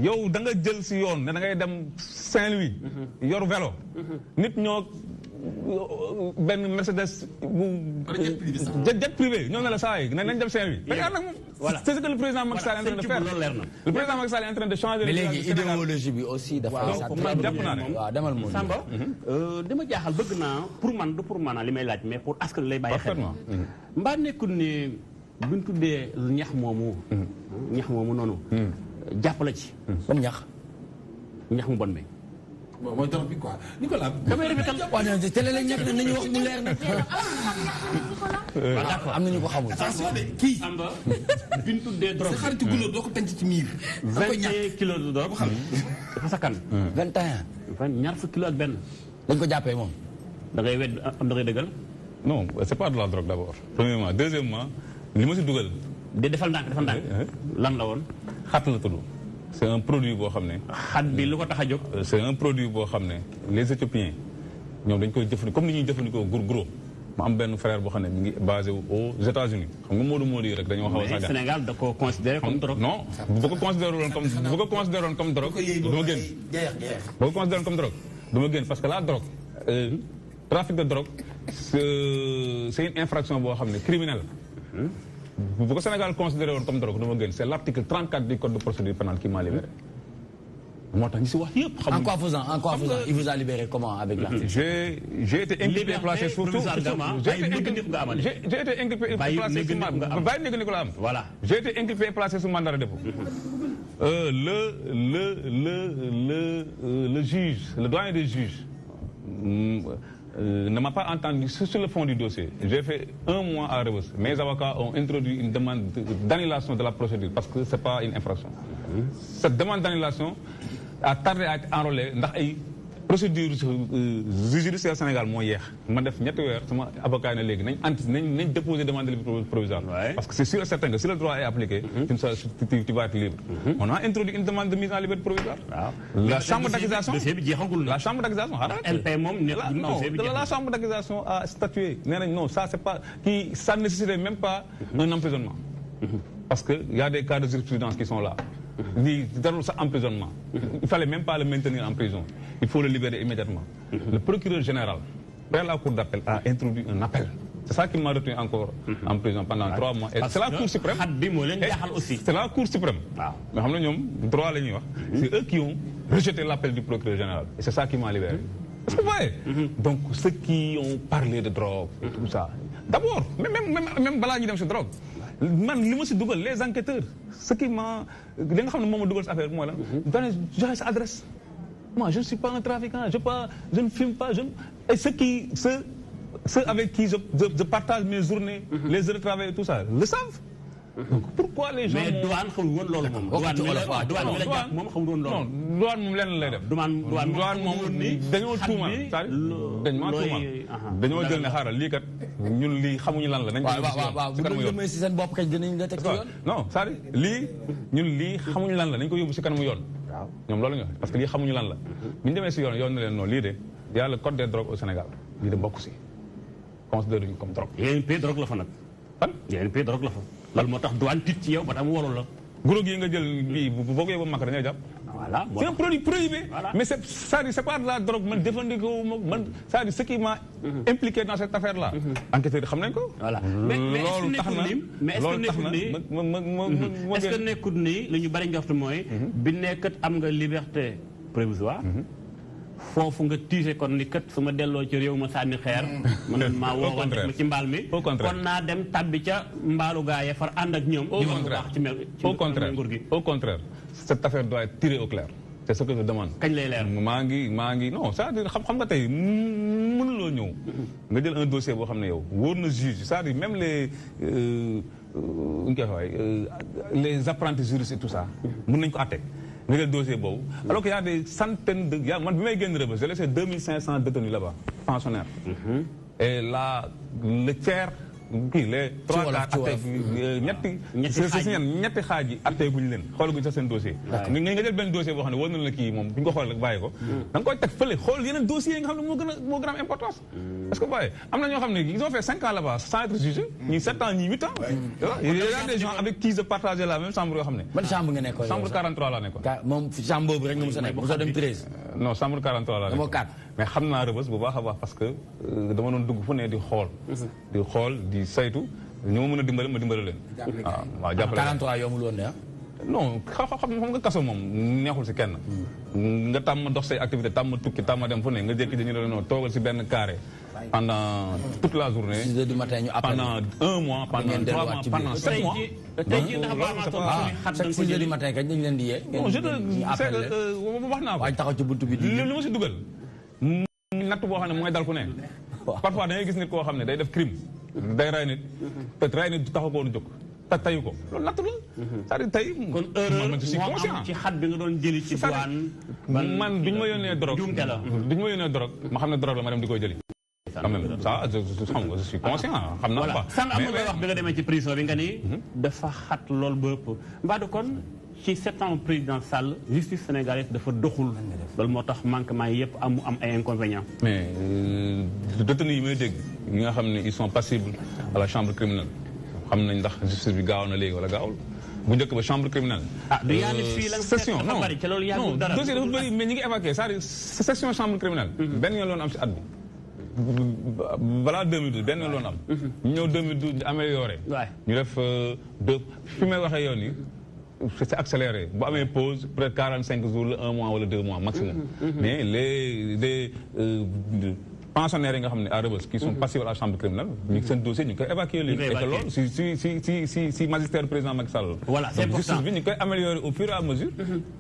H: yow da nga jël si yoon ne da ngay dem Saint-Louis yor vélo nit ñoo benn Mercedes bu jet privé ñoo ne la saa yi nañ dem Saint-Louis nag moom c'est ce que le président Macky Sall est en train de faire le président Macky Sall est en train de changer
D: mais léegi idéologie bi aussi dafa
H: jàpp naa ne
G: waaw demal moom Samba dama jaaxal bëgg naa pour man li may laaj mais pour askan lay bàyyi xel mbaa nekkul ne buñ tuddee ñax moomu noonu jàppale ci.
D: comme ñax
G: mu bon mi.
K: mooy drogue bi quoi Nicolas.
D: damay rafetal waaw non télé lañ nekk nañu wax mu leer nag. d'accord am na ñu ko xamul.
K: attention de kii.
G: Samba bi ñu tuddee drogue.
K: sa xaritu gunóor doo ko tënc ci miir.
G: 21 kilos de drogue. dafa sakkan.
D: 21.
G: ñaar fukki kilo ak benn.
D: dañ ko jàppee moom.
G: da ngay wedd am da ngay dëggal.
H: non c'est pas de la drogue d'abord. premièrement deuxièmement li ma si dugal.
G: de defal ndànk lan la woon.
H: xat la tudd. c'est un produit boo xam ne.
G: xat bi lu ko tax a jóg.
H: c'est un produit boo xam ne les Éthiopiens ñoom dañ koy jëfandikoo comme ni ñuy jëfandikoo gros. ma am benn frère boo xam ne mi ngi basé aux États-Unis xam nga Modou yi rek dañoo xaw a.
G: mais Sénégal da koo considéré comme drogue.
H: non bu ko considéré woon comme drogue du ma génn. bu ko considéré woon comme drogue du ma génn parce que la drogue trafic de drogue c'est une infraction boo xam ne criminelle. bu ko Sénégal considéré woon comme drogue du ma génn c'est l'article 34 du code de procédure pénale qui m'a libéré. moo tax ñu si wax yëpp.
D: en quoi faisant il vous a libéré comment avec l'article.
H: j'ai été inculpé placé surtout j'ai été inculpé placé sous bàyyi néeg ni ko la am.
G: voilà
H: j'ai été inculpé placé sous mandat de dépôt. le juge le doyen des juges ne m'a pas entendu sur le fond du dossier. J'ai fait 1 mois à Rebeuss. Mes avocats ont introduit une demande d'annulation de la procédure parce que c'est pas une infraction. Cette demande d'annulation a tardé à être enrôlée ndax ay procédure judiciaire Sénégal moo yeex ma def ñetti weer sama avocat ne léegi nañ déposer demande de liberté provisoire. Parce que c'est sûr et certain que si le droit est appliqué, tu vas être libre. On a introduit une demande de mise en liberté provisoire. La chambre d'accusation la chambre d'accusation a statué nee nañ non ça c'est pas ça ne nécessitait même pas un emprisonnement. Parce que il y a des cas de jurisprudence qui sont là. Il emprisonnement. Il fallait même pas le maintenir en prison. Il faut le libérer immédiatement. Le procureur général, près la cour d'appel, a introduit un appel. C'est ça qui m'a retenu encore en prison pendant 3 mois. Et c'est la Cour suprême. C'est la Cour suprême. Mais droit c'est eux qui ont rejeté l'appel du procureur général. Et c'est ça qui m'a libéré. Est-ce que vous voyez? Donc ceux qui ont parlé de drogue et tout ça. D'abord, même balaa ñu dem ci drogue. Man li ma si dugal les enquêteurs ce qui m'a li nga xam ne moom ma dugal si affaire bi mooy la donné joxe sa adresse. Moi je ne suis pas un trafiquant je ne fume pas et ceux avec qui je partage mes journées les heures de travail et tout ça le savent. Donc pourquoi les gens.
G: mais douane xamul woon loolu moom. douane mi la jàpp moom xamul woon loolu.
H: non douane moom lenn lay def. douane moom dañoo tuuma dañoo jël ne xaaral lii kat ñun lii xamuñu lan la. nañ ko yóbbu si kanamu yoon
D: waaw si seen bopp kay dinañ la teg ci yoon.
H: non c'est-à-dire lii ñun lii xamuñu lan la nañ ko yóbbu si kanamu yoon. waaw ñoom loolu nga parce que lii xamuñu lan la. bi ñu demee si yoon na leen non lii de y a le code des drogues au Sénégal lii de bokk si considéré ñu comme drogue.
G: INP drogue la fa nag.
H: fan
G: INP drogue la fa. loolu moo tax douane tiit ci yow ba tax mu waroon la.
H: guro gi nga jël bii boo ko yóbbu Makka dañuy jàpp.
G: voilà
H: c'est un produit prohibé. Voilà. Mais c'est pas de la drogue man jëfandikoo man c'est-à-dire ce qui m'a impliqué dans cette affaire là. enquêteurs yi xam nañ ko.
G: voilà mais est-ce que nekkul nii li ñu bari njort mooy. bi nekkat am nga liberté provisoire. foofu nga tiise kon ni kat su ma delloo ci réew ma sànni xeer. ma ne maa woo ma ci mbaal mi.
H: au contraire
G: kon naa dem tabbi ca mbaalu gaa ya far ànd ak ñoom.
H: au contraire cette affaire doit être tirée au clair. c'est ce que je demande.
G: kañ lay leer
H: maa ngi non c'est-à-dire xam nga tey mënuloo ñëw. nga jël un dossier boo xam ne yow wóor na juge c'est-à-dire même les apprentis juristes et tout ça mën nañu ko àtte. nga jël dossier boobu alors qu'il y a des centaines de man bi may génn Rebeuss j'ai laissé 2500 détenus là-bas pensionnaires. Et là le tiers les 3 quarts ñetti xaaj yi atteeguñu leen xoolaguñu sax seen dossier. nga jël benn dossier boo xam ne war na la kii moom bu ñu ko xool rek bàyyi ko. da nga koy teg fële xool yeneen dossiers yi nga xam ne moo gën a am importance. est-ce que bàyyi am na ñoo xam ne ils ont fait 5 ans là-bas sans être jugés. ñii 7 ans ñii 8 ans. il y a des gens avec qui je partageais la même chambre yoo xam ne.
D: ban chambre nga nekkoon
H: chambre 43 laa nekkoon.
D: moom chambre boobu rek nga mos a nekk mosoo dem 13.
H: non chambre 43 laa nekkoon. mais xam naa Rebeuss bu baax a baax parce que dama doon dugg fu ne di xool di saytu ñu ma mën a dimbale ma dimbale leen. waaw jàppale
D: 43 yombul woon de
H: non xam nga kaso moom neexul si kenn. nga tàmm dox say activité tàmm tukki tàmm dem fu ne nga jékki dañu ne toogal si benn carré pendant toute la journée.
D: 6 heures du matin ñu appelé
H: pendant 1 mois pendant 3 mois pendant 7 mois.
G: tey jii ndax
D: chaque 6 heures du matin kañ dañu leen di yee.
H: non je te wax naa ko.
D: waaye taxaw ci buntu bi di.
H: li ma si dugal. natt boo xam ne mooy dal ku ne. parfois da ngay gis nit koo xam ne day def crime. day ray nit. te ray nit taxaw ko woon jóg. te tayu ko loolu natt la. c'est-à-dire tey.
G: kon erreur moo am ci xat bi nga doon jëli ci douane.
H: man duñ ma yónnee drogue.
G: jumte la
H: duñ ma yónnee drogue ma xam ne drogue la ma dem di koy jëli. quand même ça xam nga je suis conscient. xam naa
G: voilà sànq am nga wax bi nga demee ci prison bi nga ni. dafa xat lool ba ëpp. Mbadou kon ci septembre président Sall justice sénégalaise dafa doxul. loolu moo tax manquement yi yëpp am ay inconvénients.
H: mais détenus yi may dégg ñi nga xam ne ils sont passibles à la chambre criminelle xam nañ ndax justice bi gaaw na léegi wala gaawul. bu njëkk ba chambre criminelle.
G: du yaa ne fii la
H: session
G: dafa bari ca loolu yàggul dara.
H: dossier dafa bëri mais ñi ngi évacué c'est-à-dire session chambre criminelle. benn yoon loon am si at bi. balaa 2012 benn yoon loon am. ñu ñëw 2012 ñu amélioré. ñu def fi may waxee yoon yi c'est accéléré bu amee pause peut-être 45 jours la 1 mois wala 2 mois maximum. mais les pensionnaires yi nga xam ne à Rebeuss qui sont passifs à la chambre criminelle ñu seen dossier ñu koy évacuer léegi. et que loolu si magistère président Macky Sall.
G: voilà c'est important
H: justice bi ñu koy améliorer au fur et à mesure.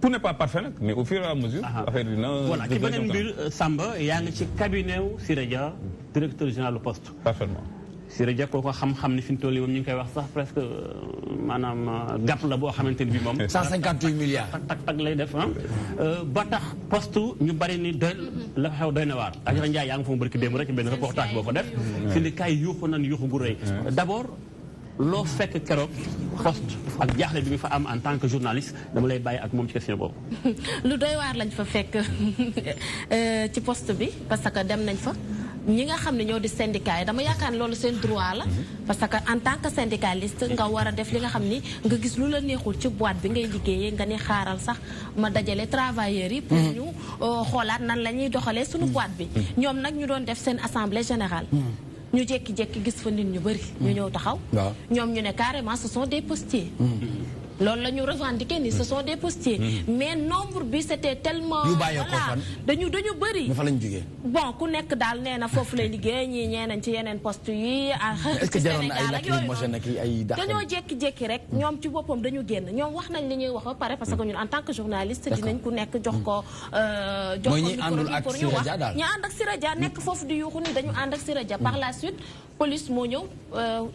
H: tout n'est pas parfait nag mais au fur et à mesure. affaire dina
G: voilà ci beneen mbir Samba yaa ngi ci cabinet wu Siré Dia directeur général du poste.
H: parfaitement.
G: Siré Dia kooku xam-xam ni fi mu toll nii moom ñu ngi koy wax sax presque maanaam gàpp la boo xamante ni bii moom.
D: 158 milliards.
G: tak lay def ba tax poste ñu bari ni doy la xew doy na waar. Adjara Ndiaye yaa ngi fa mu barki démb rek ci benn reportage boo ko def. syndicat yi yuuxu nañ yuuxu bu rëy. d'abord loo fekk keroog poste ak jaaxle bi nga fa am en tant que journaliste dama lay bàyyi ak moom ci question boobu.
I: lu doy waar lañ fa fekk ci poste bi parce que dem nañ fa. ñi nga xam ne ñoo di syndicat yi dama yaakaar ne loolu seen droit la parce que en tant que syndicaliste nga war a def li nga xam ni nga gis lu la neexul ci boîte bi ngay liggéeyee nga ni xaaral sax ma dajale travailleurs yi pour ñu xoolaat nan la ñuy doxalee suñu boîte bi ñoom nag ñu doon def seen assemblée générale ñu jékki-jékki gis fa nit ñu bëri ñu ñëw taxaw ñoom ñu ne carrément ce sont des postiers loolu la ñu revendiqué ni ce sont des postiers mais nombre bi c'était tellement voilà dañu bëri
D: fa lañ jógee
I: bon ku nekk daal nee na foofu lay liggéey ñii ñee nañ ci yeneen poste yi
D: est-ce que jaroon na ay lacrymogène ak ay dax
I: dañoo jékki-jékki rek ñoom ci boppam dañu génn ñoom wax nañ li ñuy wax ba pare parce que ñun en tant que journaliste dinañ ku nekk jox ko micro pour ñu wax ñu ànd ak Siré Dia nekk foofu di yuuxu ni dañu ànd ak Siré Dia par la suite police moo ñëw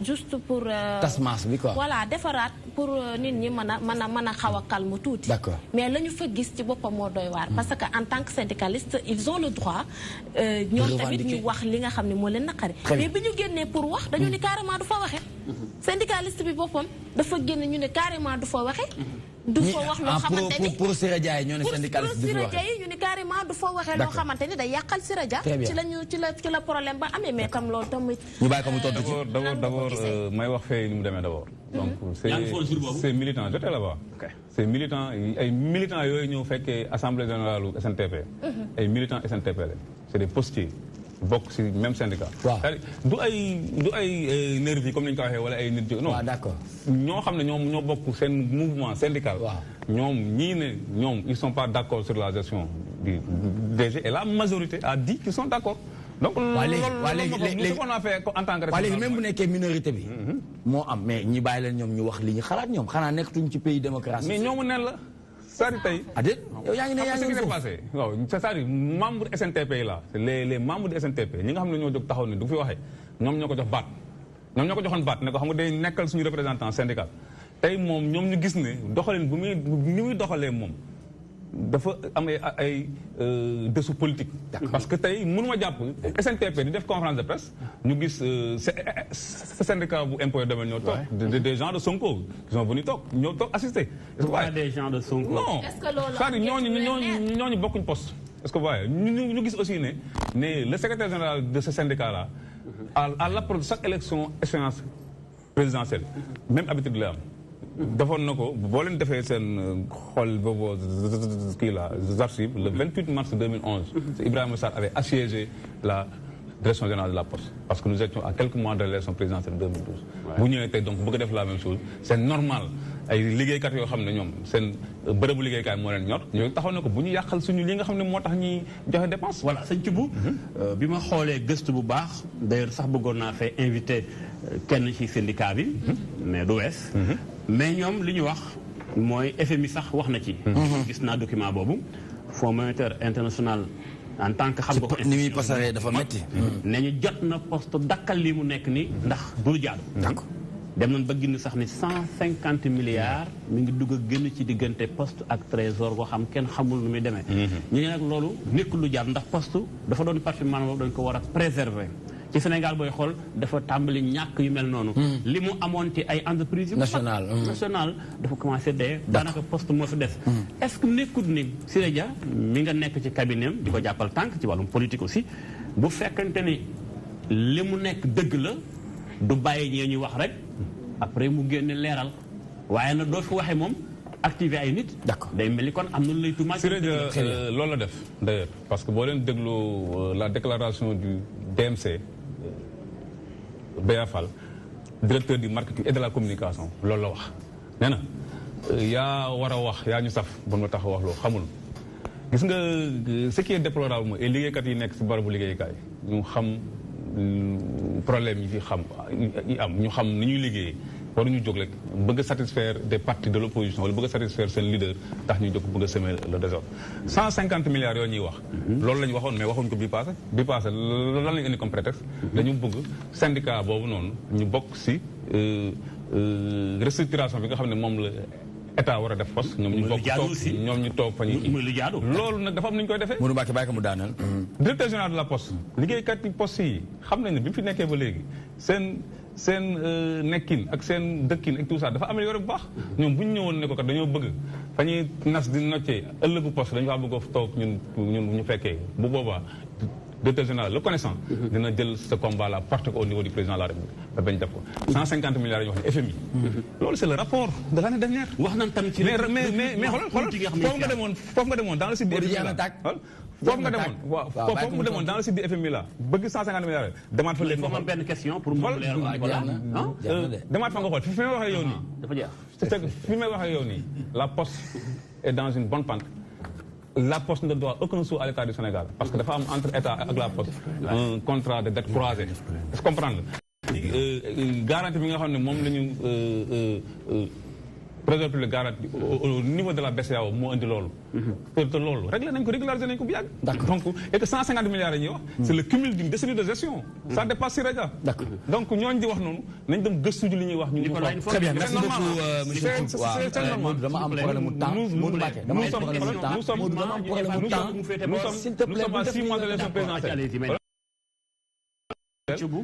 I: juste pour
D: tasmas bi quoi
I: voilà defaraat pour nit ñi mën a xaw a calme tuuti mais la ñu fa gis ci boppam moo doy waar parce que en tant que syndicaliste ils ont le droit ñoom tamit ñu wax li nga xam ne moo leen naqari mais bi ñu génnee pour wax dañu ni carrément du fa waxe syndicaliste bi boppam dafa génn ñu ne carrément du fa waxe du fa wax loo xamante ni
D: pour Siré Dia ñoo ne syndicaliste du fa
I: waxe ñu ne carrément du fa waxee loo xamante ni day yàqal Siré Dia ci la problème ba amee mais tam loolu tamit
D: ñu bàyyi ko mu tontu ci
H: d'abord may wax fee ni mu demee d'abord donc c'est militant j'étais là-bas c'est militant ay militants yooyu ñëw fekkee assemblée générale u SNTP ay militants SNTP la c'est des postiers bokk ci même syndicat du ay nervis comme ni ñu ko waxee wala ay nit non
D: d'accord
H: ñoo xam ne ñoo bokk seen mouvement syndical ñoom ñii ne ñoom ils sont pas d'accord sur la gestion du DG et la majorité a dit qu'ils sont d'accord donc léegi on a fait en tant que
D: léegi même bu nekkee minorité bi moo am mais ñi bàyyi leen ñoom ñu wax li ñu xalaat ñoom xanaa nekkatuñ ci pays démocratie
H: mais ñoomu nen la c'est-à-dire tey
D: yow yaa ngi ne yaa ngi
H: foofu passé waaw c'est-à-dire membre SNTP yi la les membres de SNTP ñi nga xam ne ñoo jóg taxaw ne du fi waxee ñoom ñoo ko jox baat ñoom ñoo ko joxoon baat ne ko xam nga day nekkal suñu représentant syndical tey moom ñoom ñu gis ne doxaleen bu ni muy doxalee moom dafa am ay dessous politique parce que tey mënuma jàpp SNTP di def conférence de presse ñu gis syndicat bu impôt domaine ñoo toog des gens de Sonko qui sont venus toog ñoo toog assister
G: des gens de Sonko
H: non c'est-à-dire ñooñu bokkuñ poste est-ce que vous voyez ñu gis aussi ne le secrétaire général de ce syndicat là à l'approche de chaque élection échéance présidentielle même habitude la am defoon na ko boo leen defee seen xool boobu kii la archive le 28 mars 2011 Ibrahima Sarr avait assiégé la direction générale de la poste parce que nous étions à quelques mois de l'élection présidentielle de 2012. bu ñëwee tey donc bëgg def la même chose c'est normal ay liggéeykat yoo xam ne ñoom seen bërëbu liggéeykaay moo leen ñor ñoo taxaw ne ko bu ñu yàqal suñu li nga xam ne moo tax ñuy joxe dépense.
G: voilà sëñ Thioub bi ma xoolee gëstu bu baax d'ailleurs sax bëggoon naa fee invité kenn ci syndicat bi mais du wees mais ñoom li ñu wax mooy FMI sax wax na ci gis naa document boobu Fonds monétaire international en tant que xam nga ko
D: ni muy pasaree dafa métti.
G: ne ñu jot na poste dakkal lii mu nekk ni ndax du jaadu.
D: d'accord
G: dem nañ ba ginn sax ni 150 milliards mi ngi dugg a génn ci diggante poste ak trésor boo xam kenn xamul nu muy demee. ñu ne nag loolu nekkul lu jaadu ndax poste dafa doon patrimoine boobu dañ ko war a préserver. ci Sénégal booy xool dafa tàmbali ñàkk yu mel noonu. li mu amoon ci ay entreprises yu national dafa commencé dee. daanaka poste moo fi des. est-ce que nekkut ni Siré Dia mi nga nekk ci cabinet di ko jàppal tànk ci wàllum politique aussi bu fekkante ni li mu nekk dëgg la du bàyyi ñee ñuy wax rek après mu génne leeral waaye nag doo fi waxee moom activer ay nit. d'accord day mel ni kon am na lu lay tuumaat.
H: Siré Dia loolu la def d'ailleurs parce que boo leen déglu la déclaration du DMC. Béa Fall directeur du marketing et de la communication loolu la wax nee na yaa war a wax yaa ñu saf ba ma tax a wax loo xamul gis nga ce qui est déplorable mooy liggéeykat yi nekk si barabu liggéeykaay ñu xam problème yi fi xam yi am ñu xam ni ñuy liggéeyee waruñu jóg rek bëgg a satisfaire des partis de l'opposition wala bëgg a satisfaire seen leader tax ñu jóg bëgg a semer le désordre 150 milliards yoo ñuy wax loolu la ñu waxoon mais waxuñ ko bii passé lan lañu indi comme prétexte dañu bëgg syndicat boobu noonu ñu bokk si restructuration bi nga xam ne moom la état war a def poste ñoom ñu bokk toog ñoom ñu toog fa ñuy loolu nag dafa am nu ñu koy defee
D: Modou Mbacké bàyyi ko mu daaneel
H: directeur général de la poste liggéeykat yi poste yi xam nañ ne bi mu fi nekkee ba léegi seen nekkin ak seen dëkkin ak tout ça dafa amélioré bu baax ñoom bu ñu ñëwoon ne ko kat dañoo bëgg fa ñuy nas di noccee ëllëgu poste dañu faa bëgg a toog ñun ñu fekkee bu boobaa directeur général le connaissant dina jël ce combat là porter au niveau du président de la République ba bañ def ko 150 milliards yi ñu wax ne FMI loolu c'est le rapport de l'année dernière
G: wax nañ tamit ci
H: mais xoolal foofu nga demoon dans le site du FMI là foofu nga demoon waaw foofu mu demoon dans le site du FMI là bëgg 150 milliards demaat fa léegi nga xool
G: benn question pour moom leer
H: demaat fa nga xool fi may waxee yow nii
G: dafa jeex
H: fi may waxee yow nii la poste est dans une bonne pente la poste ne doit aucun sou à l'État du Sénégal parce que dafa am entre État ak la poste un contrat de dette croisée est-ce que comprendre garantie bi nga xam ne moom la ñu trésor public garantie au niveau de la BCEAO moo indi loolu te loolu réglé nañ ko régularisé nañ ko bu yàgg donc et que 150 milliards yi ñuy wax c'est le cumul d'une décennie de gestion ça dépasse Siré Dia donc ñooñu di wax noonu nañ dem gëstu ji li ñuy wax ñu
D: très bien merci beaucoup monsieur Thioub Modou dama am problème mu temps Modou Mbacké dama am problème mu temps Modou dama am problème mu temps s'il te plaît
H: à 6 mois de l'élection présidentielle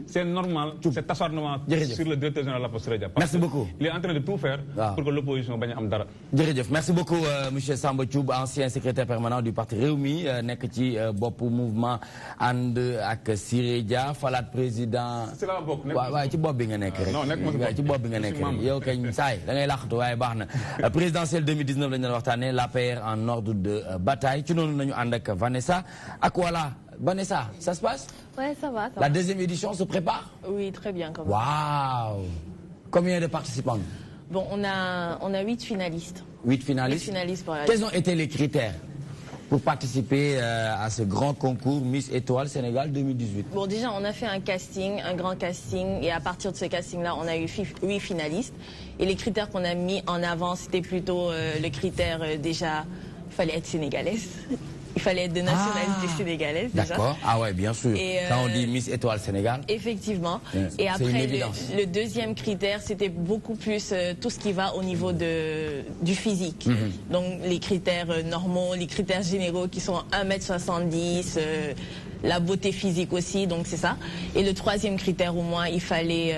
H: c'est normal cet acharnement sur le directeur général de la poste Siré Dia.
D: Merci beaucoup.
H: Il est en train de tout faire pour que l'opposition bañ a am dara.
D: jërëjëf merci beaucoup monsieur Samba Thioub ancien secrétaire permanent du parti Rewmi nekk ci bopp mouvement ànd ak Siré Dia falaat président.
H: c'est la bokk nekk
D: waaw ci bopp bi nga nekk rek.
H: non nekk
D: ci bopp bi nga nekk rek yow kañ saay da ngay laqatu waaye baax na. présidentielle 2019 lañu doon waxtaanee l'APR en ordre de bataille ci noonu nañu ànd ak Vanessa ak voilà. Vanessa, ça se passe?
J: Ouais, ça va.
D: La deuxième édition se prépare?
J: Oui, très bien. Quand même.
D: Waouh! Combien de participants?
J: Bon, on a 8 finalistes.
D: 8 finalistes?
J: 8 finalistes pour la...
D: Quels ont été les critères pour participer à ce grand concours Miss Étoile Sénégal 2018?
J: Bon, déjà, on a fait un casting, un grand casting, et à partir de ce casting-là, on a eu 8 finalistes. Et les critères qu'on a mis en avant, c'était plutôt le critère déjà, il fallait être sénégalaise. Il fallait être de nationalité sénégalaise déjà.
D: D'accord, ah ouais, bien sûr. Et quand on dit Miss Étoile Sénégal.
J: Effectivement. Et après, le deuxième critère, c'était beaucoup plus tout ce qui va au niveau du physique. Donc les critères normaux, les critères généraux qui sont 1m70, la beauté physique aussi, donc c'est ça. Et le troisième critère, au moins, il fallait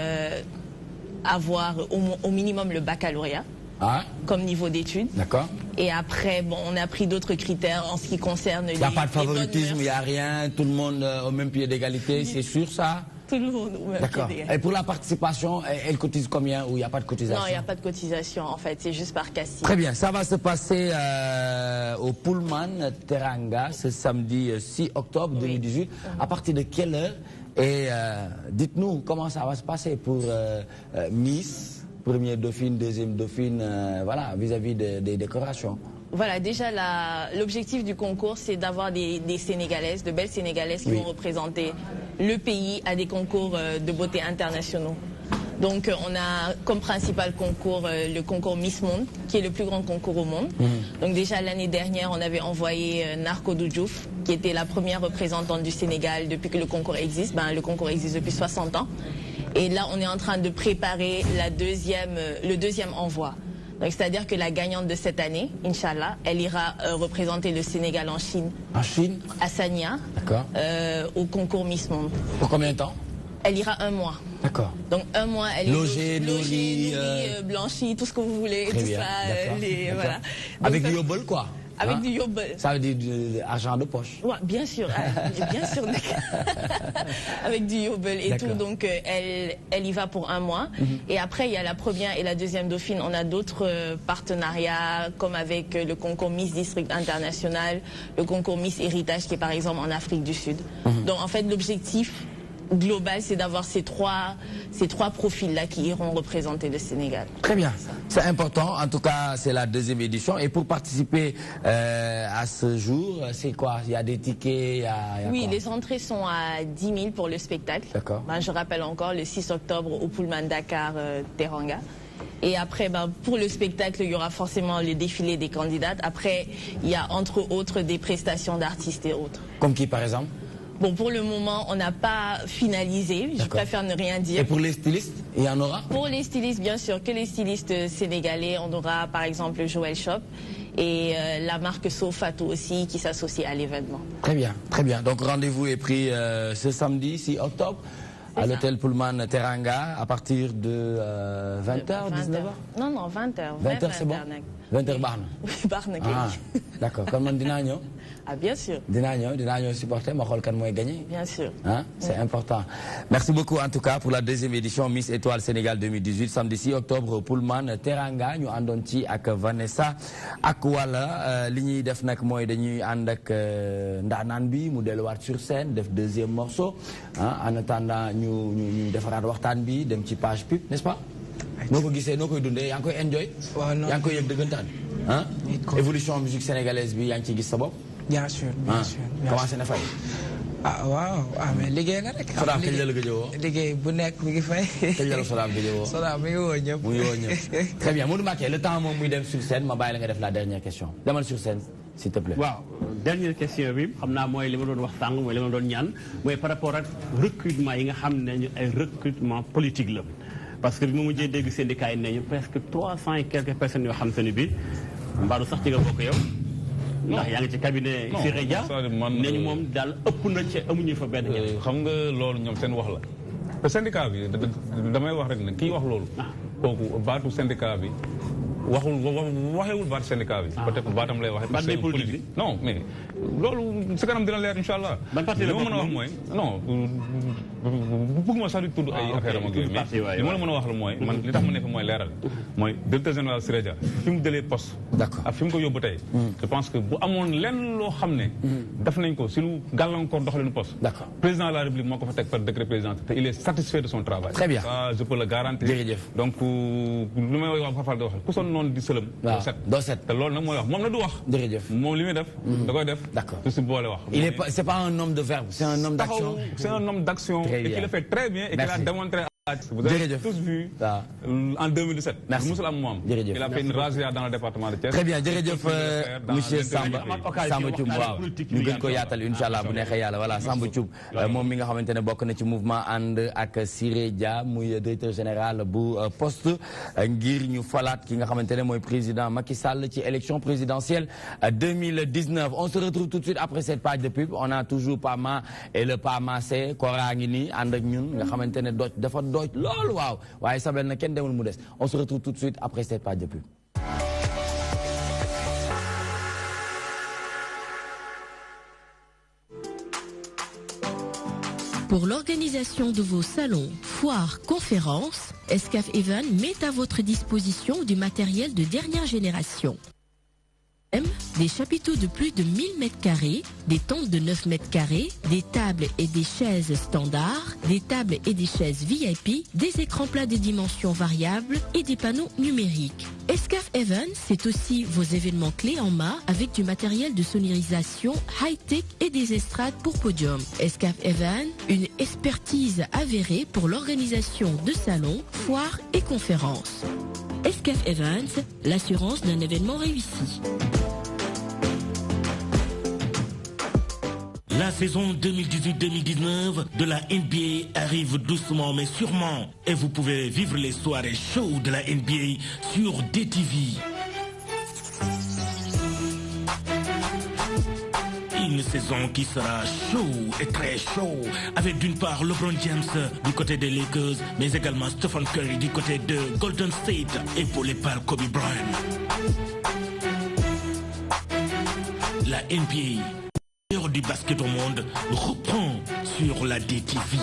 J: avoir au minimum le baccalauréat.
D: Ah.
J: Comme niveau d'études.
D: D'accord.
J: Et après, bon, on a pris d'autres critères en ce qui concerne...
D: Il n'y a pas de favoritisme, il n'y a rien, tout le monde au même pied d'égalité, c'est sûr ça?
J: Tout le monde au même pied d'égalité.
D: Et pour la participation, elle cotise combien ou il n'y a pas de cotisation?
J: Non, il n'y a pas de cotisation en fait, c'est juste par casting.
D: Très bien, ça va se passer au Pullman Teranga ce samedi 6 octobre 2018. À partir de quelle heure? Et dites-nous comment ça va se passer pour Miss, première dauphine, deuxième dauphine, voilà, vis-à-vis des décorations.
J: Voilà, déjà l'objectif du concours, c'est d'avoir des Sénégalaises, de belles Sénégalaises qui vont représenter le pays à des concours de beauté internationaux. Donc on a comme principal concours le concours Miss Monde, qui est le plus grand concours au monde. Donc déjà l'année dernière, on avait envoyé Narko Diouf, qui était la première représentante du Sénégal depuis que le concours existe. Ben, le concours existe depuis 60 ans. Et là, on est en train de préparer le deuxième envoi. C'est-à-dire que la gagnante de cette année, Inch'Allah, elle ira représenter le Sénégal en Chine.
D: En Chine?
J: À Sanya, au concours Miss Monde.
D: Pour combien de temps?
J: Elle ira 1 mois.
D: D'accord.
J: Donc 1 mois, elle
D: est
J: logée, blanchie, tout ce que vous voulez, tout
D: bien,
J: ça. Voilà.
D: Avec du yobel, quoi.
J: Avec du yobel.
D: Ça veut dire de argent de poche.
J: Ouais, bien sûr, bien sûr. Avec du yobel et tout. Donc elle y va pour 1 mois. Et après, il y a la première et la deuxième dauphine. On a d'autres partenariats, comme avec le concours Miss District International, le concours Miss Héritage, qui est par exemple en Afrique du Sud. Donc en fait, l'objectif global, c'est d'avoir ces trois profils-là qui iront représenter le Sénégal.
D: Très bien, c'est important. En tout cas, c'est la deuxième édition. Et pour participer à ce jour, c'est quoi? Il y a des tickets, il y a
J: oui,
D: quoi?
J: Les entrées sont à 10 000 pour le spectacle.
D: D'accord.
J: Ben, je rappelle encore, le 6 octobre au Pullman Dakar Teranga. Et après, ben, pour le spectacle, il y aura forcément le défilé des candidates. Après, il y a entre autres des prestations d'artistes et autres.
D: Comme qui, par exemple?
J: Bon, pour le moment, on n'a pas finalisé. Je préfère ne rien dire.
D: Et pour les stylistes, il y en aura? Pour
J: les stylistes, bien sûr, que les stylistes sénégalais. On aura par exemple Joël Shop et la marque Sofato aussi qui s'associe à l'événement.
D: Très bien, très bien. Donc rendez-vous est pris ce samedi 6 octobre à l'hôtel Pullman Teranga à partir de 20h, 19h?
J: Non, 20h.
D: 20h, c'est bon? 20h Barne.
J: Oui, Barne.
D: Ah, d'accord. Comme on dit,
J: ah, bien sûr.
D: Dinaño supporter, ma xool kan mooy gagné.
J: Bien sûr.
D: Hein? C'est important. Merci beaucoup en tout cas pour la deuxième édition Miss Étoile Sénégal 2018, samedi 6 octobre Pullman Teranga. Ñu àndoon ci ak Vanessa ak wala li ñuy def nag mooy dañuy ànd ak ndaanaan bi mu delluwaat sur scène def deuxième morceau en attendant ñu defaraat waxtaan bi dem ci page pub, n'est-ce pas? noo ko gisee noo koy dundee yaa ngi koy enjoy? yaa ngi koy yëg dëggantaan? Évolution musique sénégalaise bi yaa ngi ciy gis sa bopp?
E: Bien sûr, bien sûr.
D: Commencé na fay?
E: Ah waaw, mais liggéey la rek.
D: Sodaam kañ la la gëj a woo?
E: liggéey bu nekk mi ngi fay.
D: Kañ la la Sodaam gëj a woo?
E: Sodaam mi ngi woo ñëpp.
D: mu ngi woo ñëpp. Très bien Modou Mbacké, le temps moom muy dem sur scène ma bàyyi la nga def la dernière question demal sur scène s'il te plaît.
G: waaw dernière question bi xam naa mooy li ma doon wax sànq mooy li ma doon ñaan mooy par rapport ak recrutement yi nga xam ne ñu ay recrutement politique la. parce que bi ma mujjee dégg syndicat yi ne ñu presque 300 et quelques personnes yoo xam te ne bii mbaaru sax ci nga bokk yow. ndax yaa ngi ci cabinet Siré Dia ne ñu moom daal ëpp na ci amuñu fa benn njëriñ.
H: xam nga loolu ñoom seen wax la te syndicat bi damay wax rek ne kii wax loolu. kooku baatu syndicat bi waxewul baatu syndicat bi. peut-être baatam lay waxee.
G: baat politique
H: non mais loolu si kanam dina leer incha allah.
G: ban parti la
H: li ma mën a wax mooy non bëgguma sax di tudd ay affaire am ak yooyu mais li ma la mën a wax la mooy man li tax ma ne fa mooy leeral. mooy directeur général Siré Dia fi mu jëlee poste.
D: d'accord
H: ak fi mu ko yóbbu tey. je pense que bu amoon lenn loo xam ne. def nañ ko si lu gàllankoor doxalinu poste.
D: d'accord
H: président de la République moo ko fa teg par décret présidentiel te il est satisfait de son travail.
D: très bien
H: ça je peux le garantir.
D: jërëjëf
H: donc lu may wax Fapal di wax ku sonn noonu di sëlëm.
D: waaw doo set
H: te loolu nag mooy wax moom la du wax.
D: jërëjëf
H: moom li muy def. da koy def.
D: d'accord
H: su si boole wax.
D: il est pas c'est pas un homme de verbe c'est un homme d'action.
H: c'est un homme d'action. et qui le fait très bien. et qui l'a démontré. Vous avez tous vu en 2017.
D: Merci.
H: Il a fait une razzia dans le département de Thiès.
D: Très bien jërëjëf monsieur Samba Thioub waaw ñu gën ko yaatal inch'Allah bu neexee yàlla voilà Samba Thioub moom mi nga xamante ne bokk na ci mouvement ànd ak Siré Dia muy directeur général bu poste ngir ñu falaat ki nga xamante ne mooy président Macky Sall ci élection présidentielle 2019. On se retrouve tout de suite après cette page de pub. On a toujours Pama et le Pama c'est Kora ngi nii ànd ak ñun nga xamante ne dafa lol waaw waaye sabel na kenn demul mu des. On se retrouve tout de suite après cette page de pub.
L: Pour l'organisation de vos salons, foires, conférences, Escaf Event met à votre disposition du matériel de dernière génération. Des chapiteaux de plus de 1000 mètres carrés, des tentes de 9 mètres carrés, des tables et des chaises standards, des tables et des chaises VIP, des écrans plats de dimensions variables et des panneaux numériques. Escaf Evans, c'est aussi vos événements clés en main avec du matériel de sonorisation high-tech et des estrades pour podium. Escaf Evans, une expertise avérée pour l'organisation de salons, foires et conférences. Escaf Evans, l'assurance d'un événement réussi.
C: La saison 2018-2019 de la NBA arrive doucement mais sûrement et vous pouvez vivre les soirées chaudes de la NBA sur DTV. Une saison qui sera chaud et très chaud avec d'une part LeBron James du côté des Lakers mais également Stephen Curry du côté de Golden State et pour les par Kobe Bryant. La NBA du basket au monde reprend sur la DTV.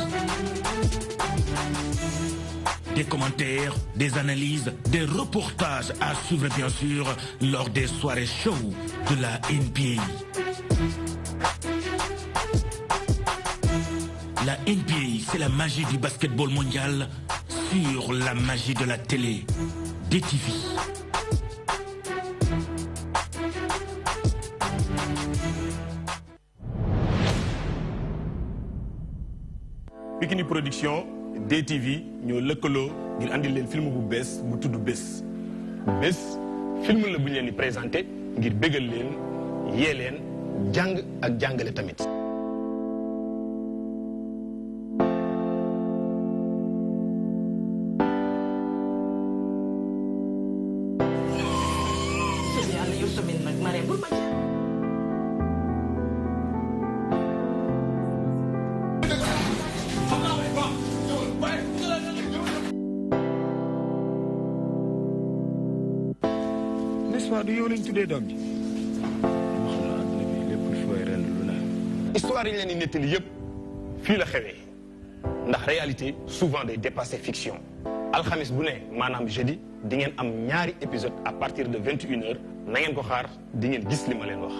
C: Des commentaires, des analyses, des reportages à suivre bien sûr lors des soirées show de la NBA. La NBA, c'est la magie du basketball mondial sur la magie de la télé. DTV.
M: Pikini Production DTV ñoo lëkkaloo ngir andil leen film bu bees bu tudd Bés. Bés film la bu ñu leen di présenté ngir bégal leen yee leen jàng ak jàngale tamit.
N: du yow lañ tuddee doom ji.
M: histoire yi ñu leen di nettali yëpp fii la xewee ndax réalité souvent day dépasser fiction. alxamis bu ne maanaam jeudi di ngeen am ñaari épisode à partir de 21h na ngeen ko xaar di ngeen gis li ma leen wax.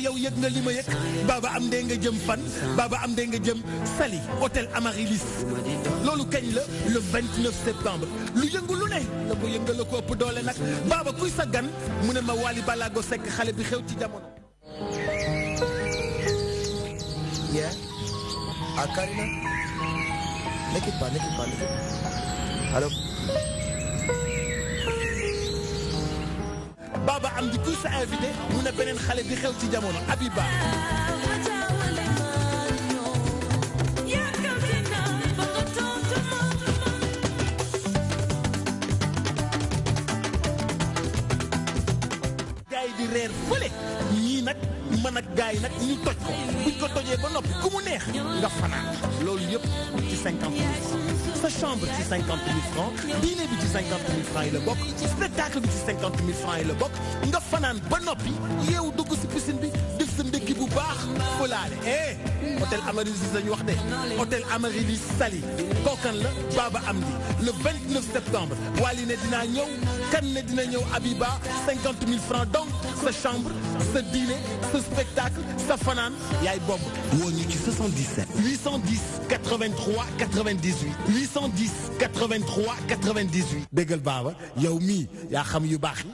O: yow yëg nga li ma yëg Baba am dee nga jëm fan Baba am dee nga jëm Saly hôtel Amaryllis loolu kañ la le 29 septembre lu yëngu lu ne la ko yëngal la ko ëpp doole nag Baba kuy sa gan mu ne ma Wally Ballago Seck xale bi xew ci jamono.
P: Yeah. Ah, Karina. N'écoute pas. Allô.
O: Baba am di kuy sa invité mu ne beneen xale bi xew ci jamono Abiba. gaay di reer fële ñii nag man ak gaay nag ñu toj ko buñ ko tojee ba noppi ku mu neex nga fanaan loolu yëpp ci 50 000 francs sa chambre ci 50 000 francs dîner bi ci 50 000 francs yi la bokk spectacle bi ci 50 000 francs yi la bokk nga fanaan ba noppi yeewu dugg si piscine bi def sa ndekki bu baax folaale hôtel Amaryllis lañu wax de hôtel Amaryllis Saly kookan la Baba Amdi le 29 septembre Wally ne dinaa ñëw kan ne dina ñëw Abiba 50 000 francs donc sa chambre sa dîner sa spectacle sa fanaan yaay bomb woo ñu ci 77 810 83 98 810 83 98 déggal Baba yow mii yaa xam yu baax yi.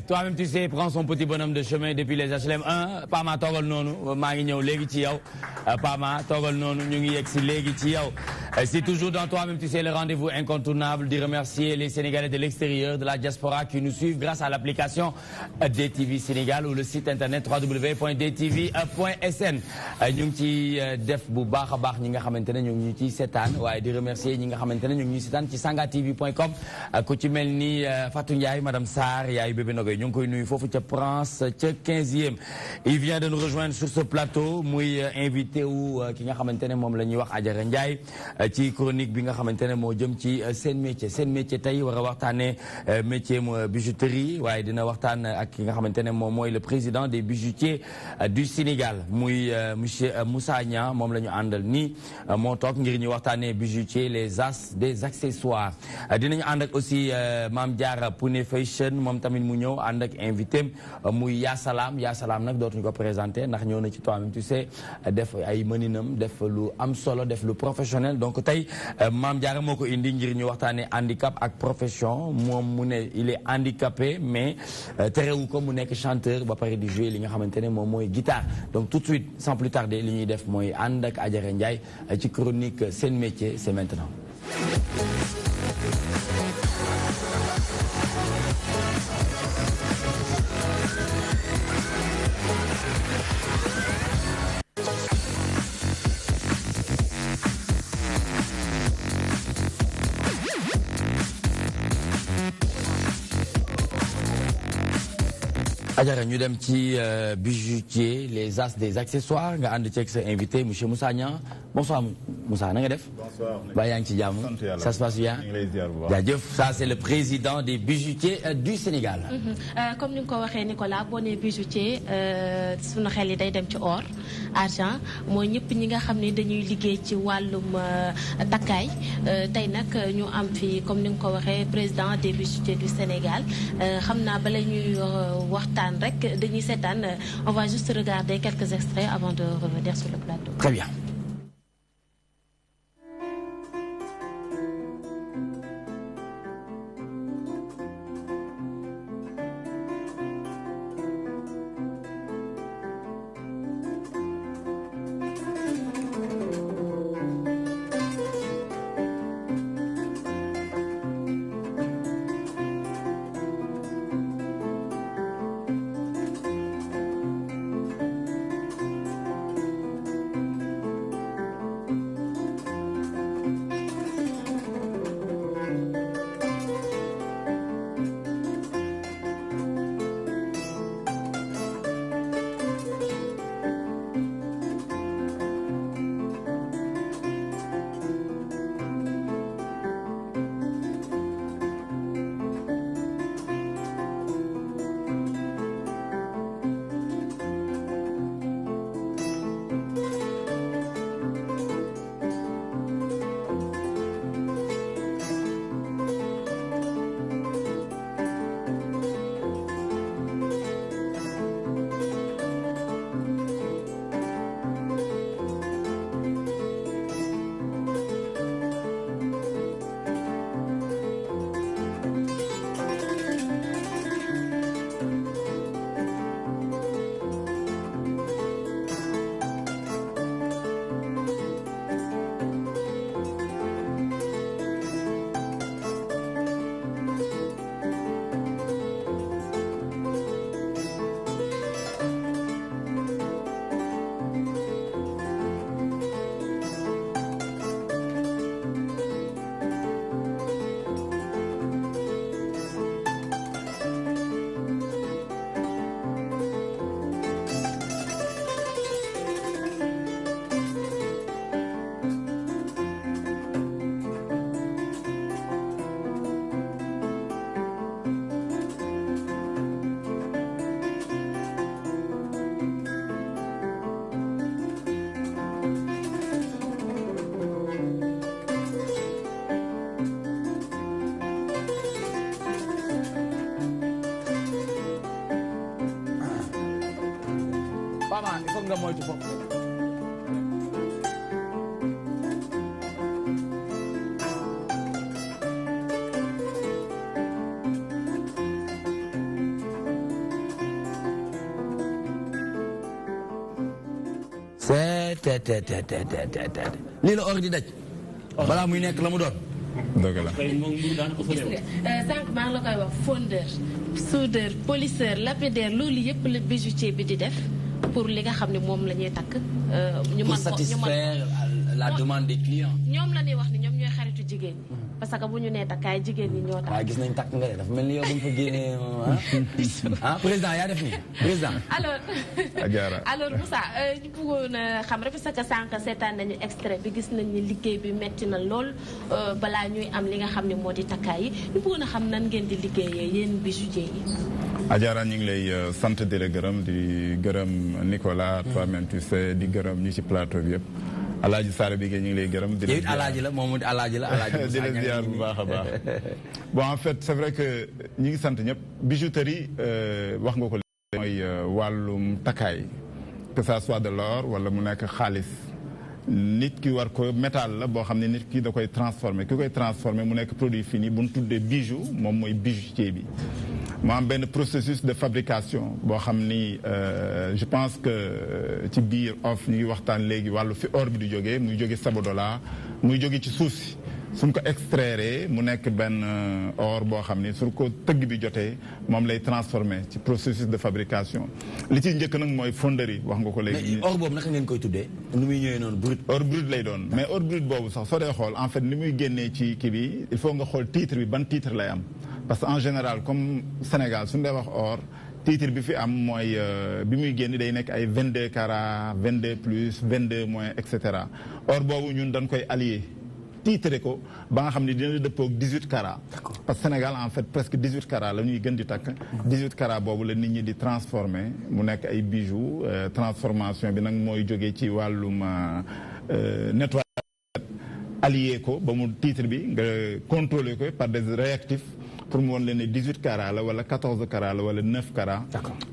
D: Toi-même, tu sais, prends son petit bonhomme de chemin depuis les HLM 1. Pama togol nonou, maa ngi ñëw léegi ci yow. Pama togol nonou, ñu ngi yegg si léegi ci yow. C'est toujours dans Toi-même, tu sais, le rendez-vous incontournable de remercier les Sénégalais de l'extérieur, de la diaspora qui nous suivent grâce à l'application DTV Sénégal ou le site internet www.dtv.sn. ñu ngi ci def bu baax a baax ñi nga xamante ne ñu ngi ñu ciy seetaan waaye di remercier ñi nga xamante ne ñu ngi ñuy seetaan ci sangatv.com ku ci mel ni Fatou Ndiaye madame Sarr yaay bébé Nogoy ñu ngi koy nuyu foofu ca France ca 15e. Il vient de nous rejoindre sur ce plateau muy invité wu ki nga xamante ne moom la ñuy wax Adjara Ndiaye ci chronique bi nga xamante ne moo jëm ci seen métier tey war a waxtaanee métier bijouterie waaye dina waxtaan ak ki nga xamante ne moom mooy le président des bijoutiers du Sénégal muy monsieur Moussa Niang moom la ñu àndal nii moo toog ngir ñu waxtaanee bijoutier les as des accessoires dinañu ànd ak aussi Mame Diarra Pouné Fashion moom tamit mu ñëw ànd ak invité muy Ya Salam nag dootuñu ko présenté ndax ñëw na ci Toi-même tu sais def ay mëninam def lu am solo def lu professionnel donc tey Mame Diarra moo ko indi ngir ñu waxtaanee handicap ak profession moom mu ne il est handicapé mais terewu ko mu nekk chanteur ba pare di jouer li nga xamante ne moom mooy guitare donc tout de suite sans plus tarder li ñuy def mooy ànd ak Adjara Ndiaye ci chronique seen métier c'est maintenant. Adjara ñu dem ci bijoutier les as des accessoires nga ànd ceeg sa invité monsieur Moussa Niang bonsoir Moussa na nga def.
Q: bonsoir.
D: ba yaa ngi ci jàmm. ça se passe bien. jaajëf ça c'est le président des bijoutiers du Sénégal.
I: comme ni nga ko waxee Nicolas boo nee bijoutier sunu xel yi day dem ci or argent mooy ñëpp ñi nga xam ne dañuy liggéey ci wàllum takkaay tey nag ñu am fi comme ni nga ko waxee président des bijoutiers du Sénégal xam naa bala ñuy waxtaan seetaan rek dañuy seetaan on va juste regarder quelques extraits avant de revenir sur le plateau.
D: Très bien. Pama, il faut nga moytu foofu. lii la or di daj. balaa muy nekk la mu doon.
H: dëgg la.
I: sànq maa ngi la koy wax fondeur soudeur polisseur lapidaire loolu yëpp la bijoutier bi di def pour li nga xam ne moom la ñuy takk. ñu mën ko
D: pour satisfaire la demande des clients.
I: ñoom la ñuy wax ni ñoom ñooy xaritu jigéen ñi. parce que bu ñu nee takkaay jigéen ñi ñoo tax.
D: waaye gis nañ takk nga de dafa mel ni yow dañ fa génnee ah président yaa def nii président.
I: alors Moussa ñu bëggoon a xam rek parce que sànq seetaan nañu extrait bi gis nañ ni liggéey bi metti na lool balaa ñuy am li nga xam ne moo di takkaay yi ñu bëggoon a xam nan ngeen di liggéeyee yéen bijoutier yi.
H: Adjara ñu ngi lay sant di la gërëm di gërëm Nicolas toi-même tu sais di gërëm ñi ci plateau bi yëpp. Alaaji Saare bi ñu ngi lay gërëm.
D: di la alaaji la moom alaaji la alaaji
H: di la ziar bu baax a baax. bon en fait c'est vrai que ñi ngi sant ñëpp bijouterie wax nga ko mooy wàllum takkaay que ça soit de l'or wala mu nekk xaalis nit ki war ko métal la boo xam ne nit ki da koy transformer ki koy transformer mu nekk produit fini bu ñu tuddee bijou moom mooy bijoutier bi. mu am benn processus de fabrication boo xam ni je pense que ci biir off ñu ngi waxtaan léegi wàllu fi or bi di jógee muy jóge Sabodola muy jóge ci suuf si suñ ko extraire mu nekk benn or boo xam ni suñ ko tëgg bi jotee moom lay transformer ci processus de fabrication li ci njëkk nag mooy fonderie wax nga ko léegi.
D: mais or boobu naka ngeen koy tuddee nu muy ñëwee noonu brut.
H: or brut lay doon mais or brut boobu sax soo dee xool en fait ni muy génnee ci kii bi il faut nga xool titre bi ban titre lay am. parce que en général comme Sénégal suñu dee wax or titre bi fi am mooy bi muy génn day nekk ay 22 carats 22 plus 22 moins et cetera or boobu ñun dañ koy allier titre ko ba nga xam ne dina dëppoo ak 18 carats. parce que Sénégal en fait presque 18 carats la ñuy gën di takk. 18 carats boobu la nit ñi di transformer mu nekk ay bijoux transformation bi nag mooy jógee ci wàllum nettoyage allier ko ba mu titre bi nga contrôler ko par des réactifs.
Q: pour mu woon leen ne 18 carats la wala 14 carats la wala 9 carats.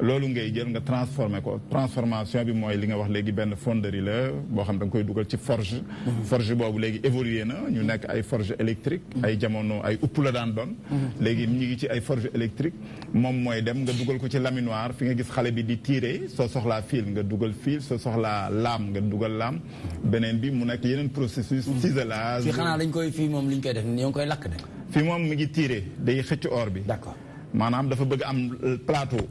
Q: loolu ngay jël nga transformé ko transformation bi mooy li nga wax léegi benn fonderie la boo xam da nga koy dugal ci forge. forge boobu léegi évolué na ñu nekk ay forge électrique ay jamono ay upp la daan doon. léegi ñu ngi ci ay forge électrique moom mooy dem nga dugal ko ci laminoir fi nga gis xale bi di tirer soo soxlaa fil nga dugal fil soo soxlaa laam nga dugal laam beneen bi mu nekk yeneen processus ciselage.
D: fii xanaa dañ koy fii moom li ñu koy def ñoo ngi koy lakk de.
Q: fii moom mi ngi tirer day xëcc or bi.
D: d'accord
Q: maanaam dafa bëgg am plateau.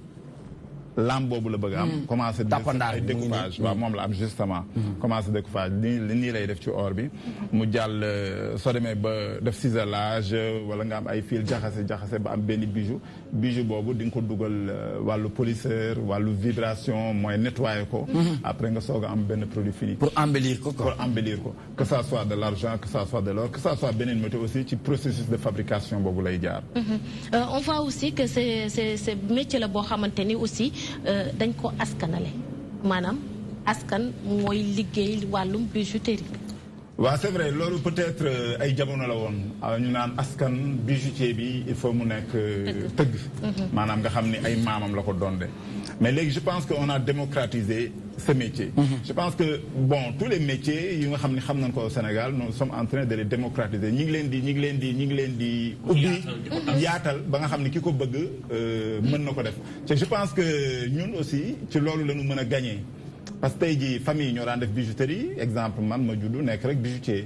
Q: lampe boobu la bëgg am. commencé ay découpage waaw moom la am justement. commencé découpage nii lay def ci or bi. mu jàll soo demee ba def ciselage wala nga am ay fil jaxase ba am benn bijou boobu di nga ko dugal wàllu polisseur wàllu vibration mooy nettoyer ko. après nga soog a am benn produit fini.
D: pour embellir ko quoi.
Q: pour embellir ko que ça soit de l'argent que ça soit de l'or que ça soit beneen métier aussi ci processus de fabrication boobu lay jaar.
I: on voit aussi que c'est métier la boo xamante ni aussi. dañ ko askanale maanaam askan mooy liggéey wàllum bijouterie.
Q: waaw c'est vrai loolu peut-être ay jamono la woon ñu naan askan bijoutier bi il faut mu nekk tëgg. maanaam nga xam ni ay maamam la ko donde mais léegi je pense que on a démocratisé ce métier. je pense que bon tous les métiers yi nga xam ni xam nañ ko au Sénégal nous sommes en train de les démocratiser ñi ngi leen di ubbi yaatal ba nga xam ni ki ko bëgg mën na ko def te je pense que ñun aussi ci loolu la ñu mën a gagner parce que tey jii famille ñoo daan def bijouterie exemple man ma juddu nekk rek bijoutier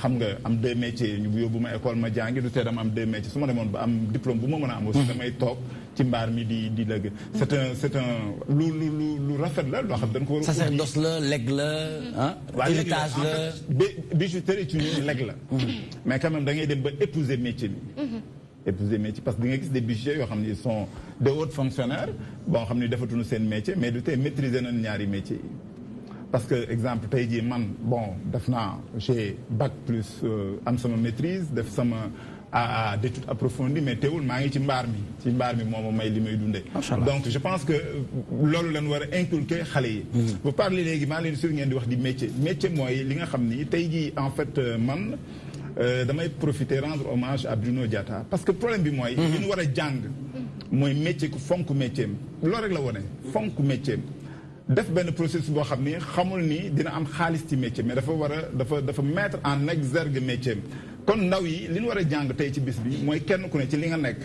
Q: xam nga am 2 métiers ñu yóbbu ma école ma jàngi du tee dama am 2 métiers su ma demoon ba am diplôme bu ma mën a am aussi damay toog ci mbaar mi di lëgg c'est un lu rafet la loo xam dañ ko war a
D: sacerdoce la leg la héritage la
Q: bijouterie ci ñun leg la mais quand même da ngay dem ba épouser métier bi épouser métier parce que di nga gis des bijoutiers yoo xam ne ils sont de hauts fonctionnaires bon xam ne defatuñu seen métier mais du tey maîtriser nañ ñaari métiers yi parce que exemple tey jii man bon def naa j'ai bac plus am sama maîtrise def sama AA d'études approfondies mais teewul maa ngi ci mbaar mi moo ma may li may dundee donc je pense que loolu lañ war a inculquer xale yi vous parlez léegi maa leen sur ngeen di wax di métier mooy li nga xam ni tey jii en fait man damay profiter rendre hommage à Bruno Diatta parce que problème bi mooy li ñu war a jàng mooy métier ku fonk métier loolu rek la wone fonk métier def benn processus boo xam ni xamul ni dina am xaalis ci métier mais dafa mettre en exergue métier kon ndaw yi li ñu war a jàng tey ci bis bi mooy kenn ku ne ci li nga nekk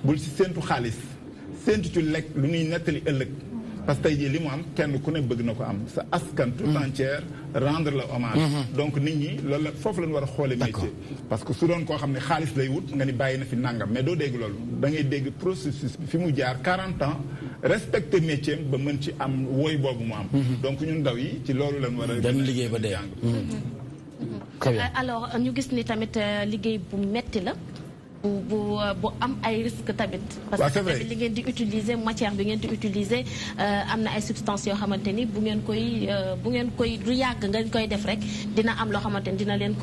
Q: bul ci séentu xaalis séentu ci lekk lu ñuy nettali ëllëg parce que tey jii li mu am kenn ku ne bëgg na ko am sa askan tout entière rendre la hommage donc nit ñi loolu la foofu la ñu war a xoole métier parce que su doon koo xam ne xaalis lay wut nga ni bàyyi na fi nangam mais doo dégg loolu da ngay dégg processus bi fi mu jaar 40 ans respecter métier ba mën ci am woy boobu mu am donc ñun ndaw yi ci loolu la ñu war a
D: dañu liggéey ba dee
I: alors ñu gis ni tamit liggéey bu metti la bu am ay risque tamit parce que tamit li ngeen di utiliser matière bi ngeen di utiliser am na ay substances yoo xamante ni bu ngeen koy du yàgg ngeen koy def rek dina am loo xamante ni dina leen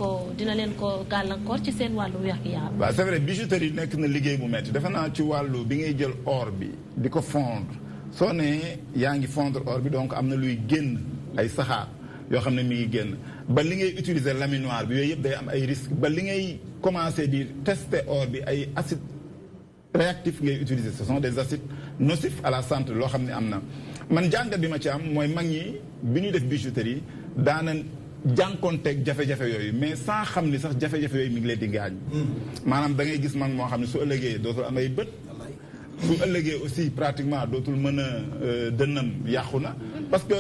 I: ko gàllankoor ci seen wàllu wér-gu-yaram.
Q: waaw c'est vrai bijouterie nekk na liggéey bu metti defe naa ci wàllu bi ngay jël or bi di ko fondre soo nee yaa ngi fondre or bi donc am na luy génn ay saxaar yoo xam ne mi ngi génn ba li ngay utiliser laminoir bi yooyu yëpp day am ay risques ba li ngay commencer di tester or bi ay acides réactifs ngay utiliser ce sont des acides nocifs à la santé loo xam ne am na man jàngat bi ma ci am mooy mag ñi bi ñuy def bijouterie daana jànkoonteeg jafe-jafe yooyu mais sans xam ni sax jafe-jafe yooyu mi ngi leen di gaañ maanaam da ngay gis mag moo xam ne su ëllëgee dootul am ay bët su ëllëgee aussi pratiquement dootul mën a dënnam yàqu na parce que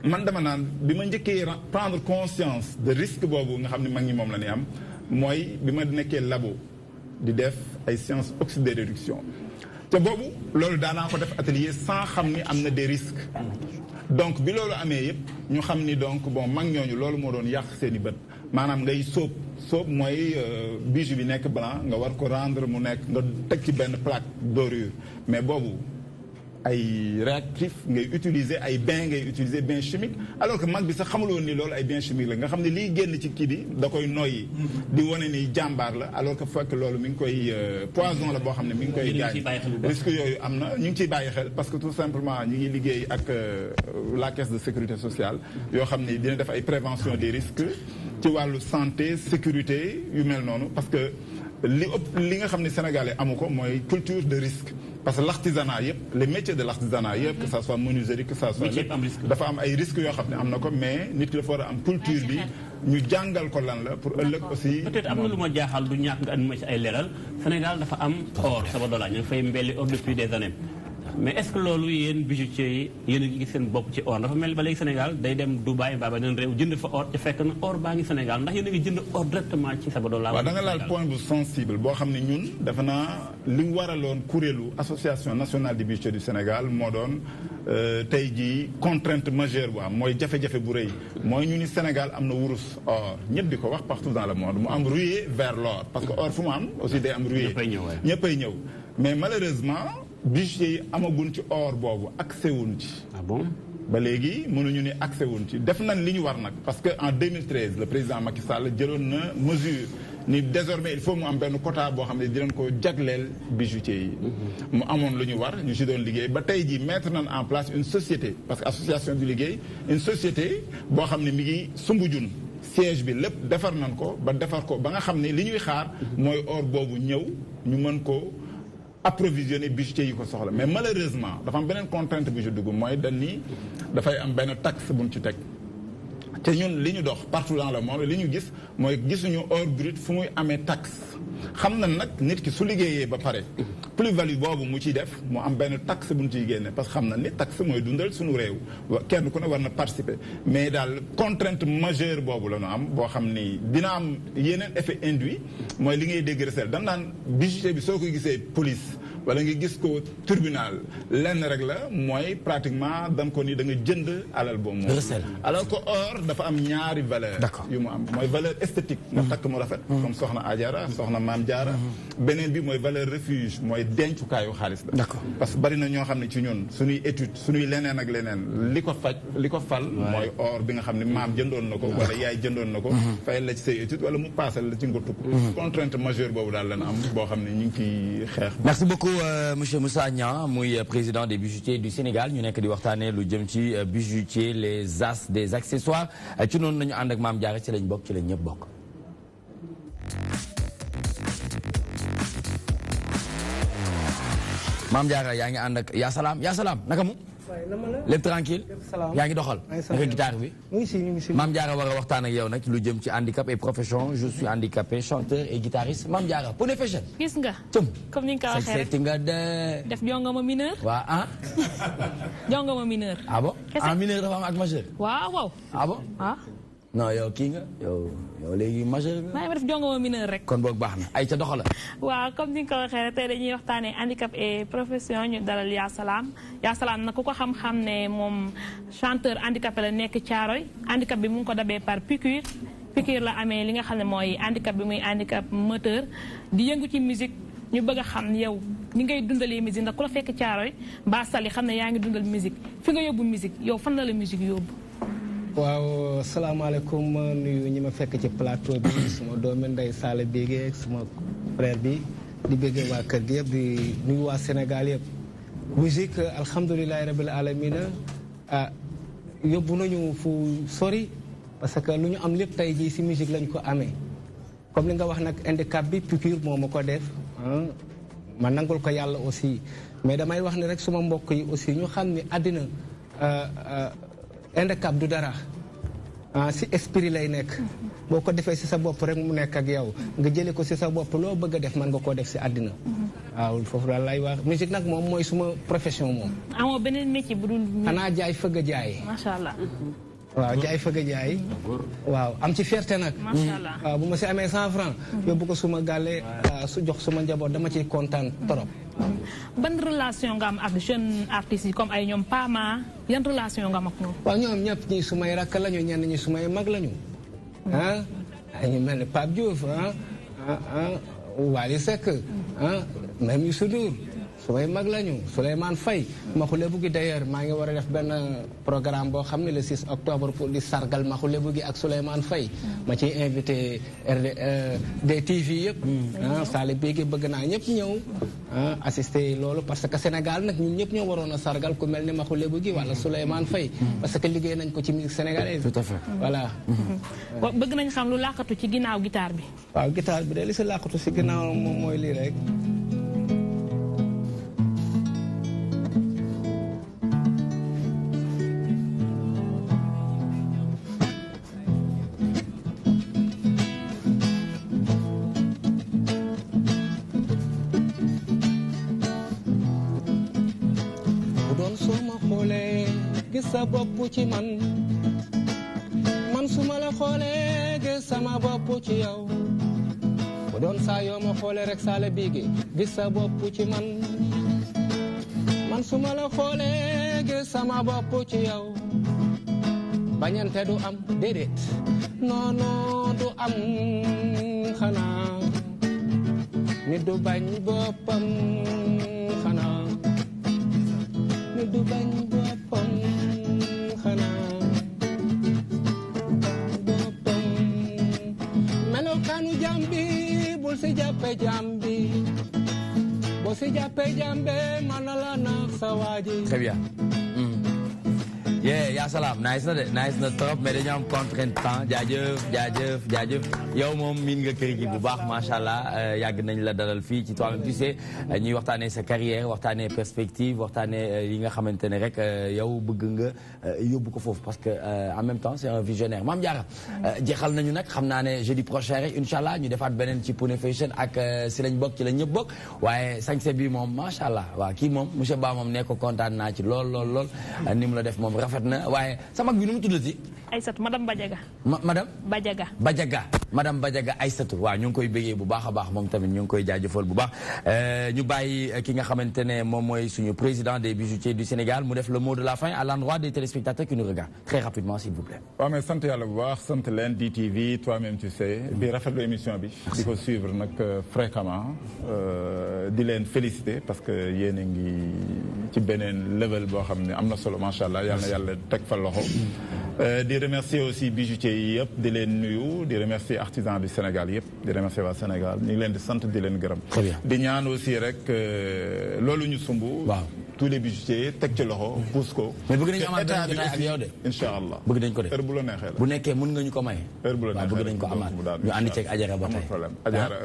Q: man dama naan bi ma njëkkee prendre conscience de risque boobu nga xam ne mag ñi moom la ñuy am mooy bi ma nekkee labo di def ay sciences oxyde de réduction te boobu loolu daanaa ko def atelier sans xam ni am na des risques donc bi loolu amee yëpp ñu xam ni donc bon mag ñooñu loolu moo doon yàq seen i bët maanaam ngay sóob mooy bijou bi nekk blanc nga war ko rendre mu nekk nga teg ci benn plaque dorure mais boobu ay réactif ngay utiliser ay bain ngay utiliser bain chimique alors que mag bi sax xamuloon ni loolu ay bain chimique la nga xam ne liy génn ci kii bi da koy noyyi di wane ni jàmbaar la alors que fekk loolu mi ngi koy poison la boo xam ne mi ngi koy gaañ risque yooyu am na ñu ngi ciy bàyyi xel parce que tout simplement ñu ngi liggéey ak la caisse de sécurité sociale yoo xam ne dina def ay prévention des risques ci wàllu santé sécurité yu mel noonu parce que li nga xam ne sénégalais amu ko mooy culture de risque parce que l'artisanat yëpp les métiers de l'artisanat yëpp que ça soit menuiserie que ça soit dafa am ay risques yoo xam ne am na ko mais nit ki dafa war a am culture bi ñu jàngal ko lan la pour ëllëg aussi
G: peut-être am na lu ma jaaxal du ñàkk nga andi ma ci ay leeral Sénégal dafa am or Sabodala ñu ngi fay mbelli or depuis des années mais est-ce que loolu yéen bijoutiers yi yéen a ngi gis seen bopp ci or dafa mel ba léegi Sénégal day dem Dubaï mbaa beneen réew jënd fa or te fekk na or baa ngi Sénégal ndax yéen a ngi jënd or directement ci Sabodala.
Q: waaw da nga laal point bu sensible boo xam ne ñun dafa naa li mu waraloon kuréelu association nationale des bijoutiers du Sénégal moo doon tey jii contrainte majeure bu am mooy jafe-jafe bu rëy mooy ñu ni Sénégal am na wurus or ñëpp di ko wax partout dans le monde mu am ruée vers l'or parce que or fu mu am aussi day am ruée ñëppay ñëw mais malheureusement bijoutiers yi amaguñ ci or boobu accès wuñ ci.
G: ah bon
Q: ba léegi mënuñu ni accès wuñ ci def nañ li ñu war nag parce que en 2013 le président Macky Sall jëloon na mesure ni désormais il faut mu am benn quota boo xam ne dinañ ko jagleel bijoutiers yi. mu amoon lu ñu war ñu si doon liggéey ba tey jii mettre nañ en place une société parce que association du liggéey une société boo xam ne mi ngi Soumbédioune siège bi lépp defar nañ ko ba defar ko ba nga xam ne li ñuy xaar mooy or boobu ñëw ñu mën ko approvisionner bijoutiers yi ko soxla mais malheureusement dafa am beneen contrainte bi ju dugg mooy dañ ni dafay am benn taxe buñ ci teg te ñun li ñu dox partout dans le monde li ñu gis mooy gisuñu or brut fu muy amee taxe xam na nag nit ki su liggéeyee ba pare plus-value boobu mu ciy def mu am benn taxe bu ñu ciy génne parce que xam na ni taxe mooy dundal suñu réew kenn ku ne war na participer mais daal contrainte majeure boobu la ñu am boo xam ni dina am yeneen effet induit mooy li ngay dégg recel dañ naan bijoutier bi soo ko gisee police wala nga gis ko tribunal lenn rek la mooy pratiquement dam ko ni da nga jënd alal boobu moom alors que or dafa am ñaari valeur yu mu am mooy valeur esthétique nga takk mu rafet comme soxna Adjara soxna Maam Jaara beneen bi mooy valeur refuge mooy dencukaayu xaalis la parce que bari na ñoo xam ne ci ñun suñuy étude suñuy leneen ak leneen li ko fal mooy or bi nga xam ne maam jëndoon na ko wala yaay jëndoon na ko fayal la ci say étude wala mu paasal la ci nga tukk contrainte majeure boobu daal lan am boo xam ne ñu ngi ciy xeex.
D: Merci beaucoup monsieur Moussa Niang muy président des bijoutiers du Sénégal ñu nekk di waxtaanee lu jëm ci bijoutier les as des accessoires ci noonu nañu ànd ak Maam Diarra ci lañ bokk ci lañ ñëpp bokk. Maam Diarra yaa ngi ànd ak yaa salaam naka mu. lépp tranquille yaa ngi doxal naka guitare bi Maam Diarra war a waxtaan ak yow nag lu jëm ci handicap et profession je suis handicapé chanteur et guitariste Maam Diarra Pone Fashion
R: gis nga comme ni nga ko waxee rek
D: nga
R: def jongama mineur
D: waaw
R: jongama mineur
D: ah bon mineur dafa am ak majeur
R: waaw
D: ah bon non yow kii nga yow léegi majeur nga.
R: maa ngi def jongoma mineur rek.
D: kon boog baax na ay ca doxala.
R: waaw comme ni nga ko waxee tey dañuy waxtaanee handicap et profession ñu dalal Yaa Salaam nag ku ko xam-xam ne moom chanteur handicapé la nekk Thiaroye handicap bi mu ngi ko dabee par piqûre la amee li nga xam ne mooy handicap bi muy handicap moteur di yëngu ci musique ñu bëgg a xam yow ni ngay dundalee musique ndax ku la fekk Thiaroye mbaa Saly xam ne yaa ngi dundal musique fi nga yóbbu musique yow fan la musique yóbbu.
E: waaw salaamaaleykum ma nuyu ñi ma fekk ci plateau bi suma doomi ndey Sall Bigué suma frère bi di béggee waa kër gi yëpp di nuyu waa Sénégal yëpp musique alhamdulilahi rabil alamina yóbbu nañu fu sori parce que lu ñu am lépp tey jii si musique lañ ko amee comme li nga wax nag handicap bi piqûre moo ma ko def ma nangul ko yàlla aussi mais damay wax ni rek suma mbokk yi aussi ñu xam ni àddina handicap du dara si esprit lay nekk boo ko defee si sa bopp rek mu nekk ak yow nga jëlee ko si sa bopp loo bëgg a def mën nga koo def si àddina waaw foofu daal lay wax musique nag moom mooy suma profession moom.
R: amoo beneen métier bu dul.
E: xanaa jaay fëgg a jaay.
R: macha allah.
E: waaw jaay fëgg a jaay. waaw am ci fierté nag.
R: macha allah
E: waaw bu ma si amee 100 francs yóbbu ko suma gàlle su jox suma njaboot dama ciy kontaan trop.
R: ban relation nga am ak jeune artistes yi comme ay ñoom Pama yan relation nga am ak ñoom.
E: waaw ñoom ñëpp ñi sumay rakk lañu ñenn ñi sumay mag lañu. ñu mel ni Pape Diouf Wally Seck même Youssou Ndour sumay mag lañu Souleymane Faye Maxu Lebu gi d'ailleurs maa ngi war a def benn programme boo xam ne le 6 octobre pour di sargal Maxu Lebu gi ak Souleymane Faye ma ciy invité DTV yëpp Sali Bigi bëgg naa ñëpp ñëw assister loolu parce que Sénégal nag ñun ñëpp ñoo waroon a sargal ku mel ni Maxu Lebu gi wala Souleymane Faye parce que liggéey nañ ko ci musique sénégalaise.
D: Tout à fait.
E: Voilà.
R: bëgg nañ xam lu làqatu ci ginnaaw guitare bi.
E: waaw guitare bi de li si làqatu si ginnaaw moom mooy lii rek.
S: sa bopp ci man su ma la xoolee gis sama bopp ci yow bu doon saa yoo ma xoolee rek saa la biige gis sa bopp ci man su ma la xoolee gis sama bopp ci yow bañante du am déedéet non non du am xanaa nit du bañ boppam xanaa nit du bañ boppam melokaanu jambi bul si jàppe jambi boo si jàppe jambe man la nax sa waaji.
D: Très bien. Yeah, yaa salaam nice na trop mais dañu am contrainte temps jaajëf yow moom miin nga kër gi bu baax macha allah yàgg nañ la dalal fii ci toi-même tu sais ñuy waxtaanee sa carrière waxtaanee perspective waxtaanee yi nga xamante ne rek yow bëgg nga yóbbu ko foofu parce que en même temps c'est un visionnaire Mame Diarra jeexal nañu nag xam naa ne jeudi prochain rek incha allah ñu defaat beneen ci Pune Fashion ak si lañ bokk ci lañ ñëpp bokk waaye sañse bi moom macha allah waaw kii moom monsieur Ba moom ne ko kontaan naa ci lool ni mu la def moom rafet na waaye sa mag bi nu mu tuddati.
R: Aïssatou madame Badiaga.
D: madame.
R: Badiaga.
D: madame Badiaga Aïssatou waaw ñu ngi koy bëggee bu baax a baax moom tamit ñu ngi koy jaajëfal bu baax ñu bàyyi ki nga xamante ne moom mooy suñu président des bijoutiers du Sénégal mu def le mot de la fin à l'endroit des téléspectateurs qui nous regardent très rapidement s'il vous plaît.
Q: waaw mais sant yàlla bu baax sant leen DTV toi-même tu sais di rafetlu émission bi. di ko suivre nag fréquemment di leen féliciter parce que yéen a ngi ci beneen level boo xam ne am na solo macha allah yal na yàlla teg fa loxo. di remercier aussi bijoutiers yi yëpp di leen nuyu di remercier artisans du Sénégal yëpp di remercier waa Sénégal ñu ngi leen di sant di leen gërëm.
D: Très bien.
Q: di ñaan aussi rek loolu ñu sumb.
D: waaw
Q: tous les bijoutiers teg ci loxo pousse ko.
D: mais bëgg nañu amaat benn jotaay ak yow de.
Q: incha allah
D: bëgg nañ ko de
Q: heure bu la neexee la.
D: bu nekkee mën nga ñu ko may.
Q: heure bu la neexee
D: bëgg nañ ko amaat ñu ànd ceeg Ajara ba tey.
Q: amul problème Ajara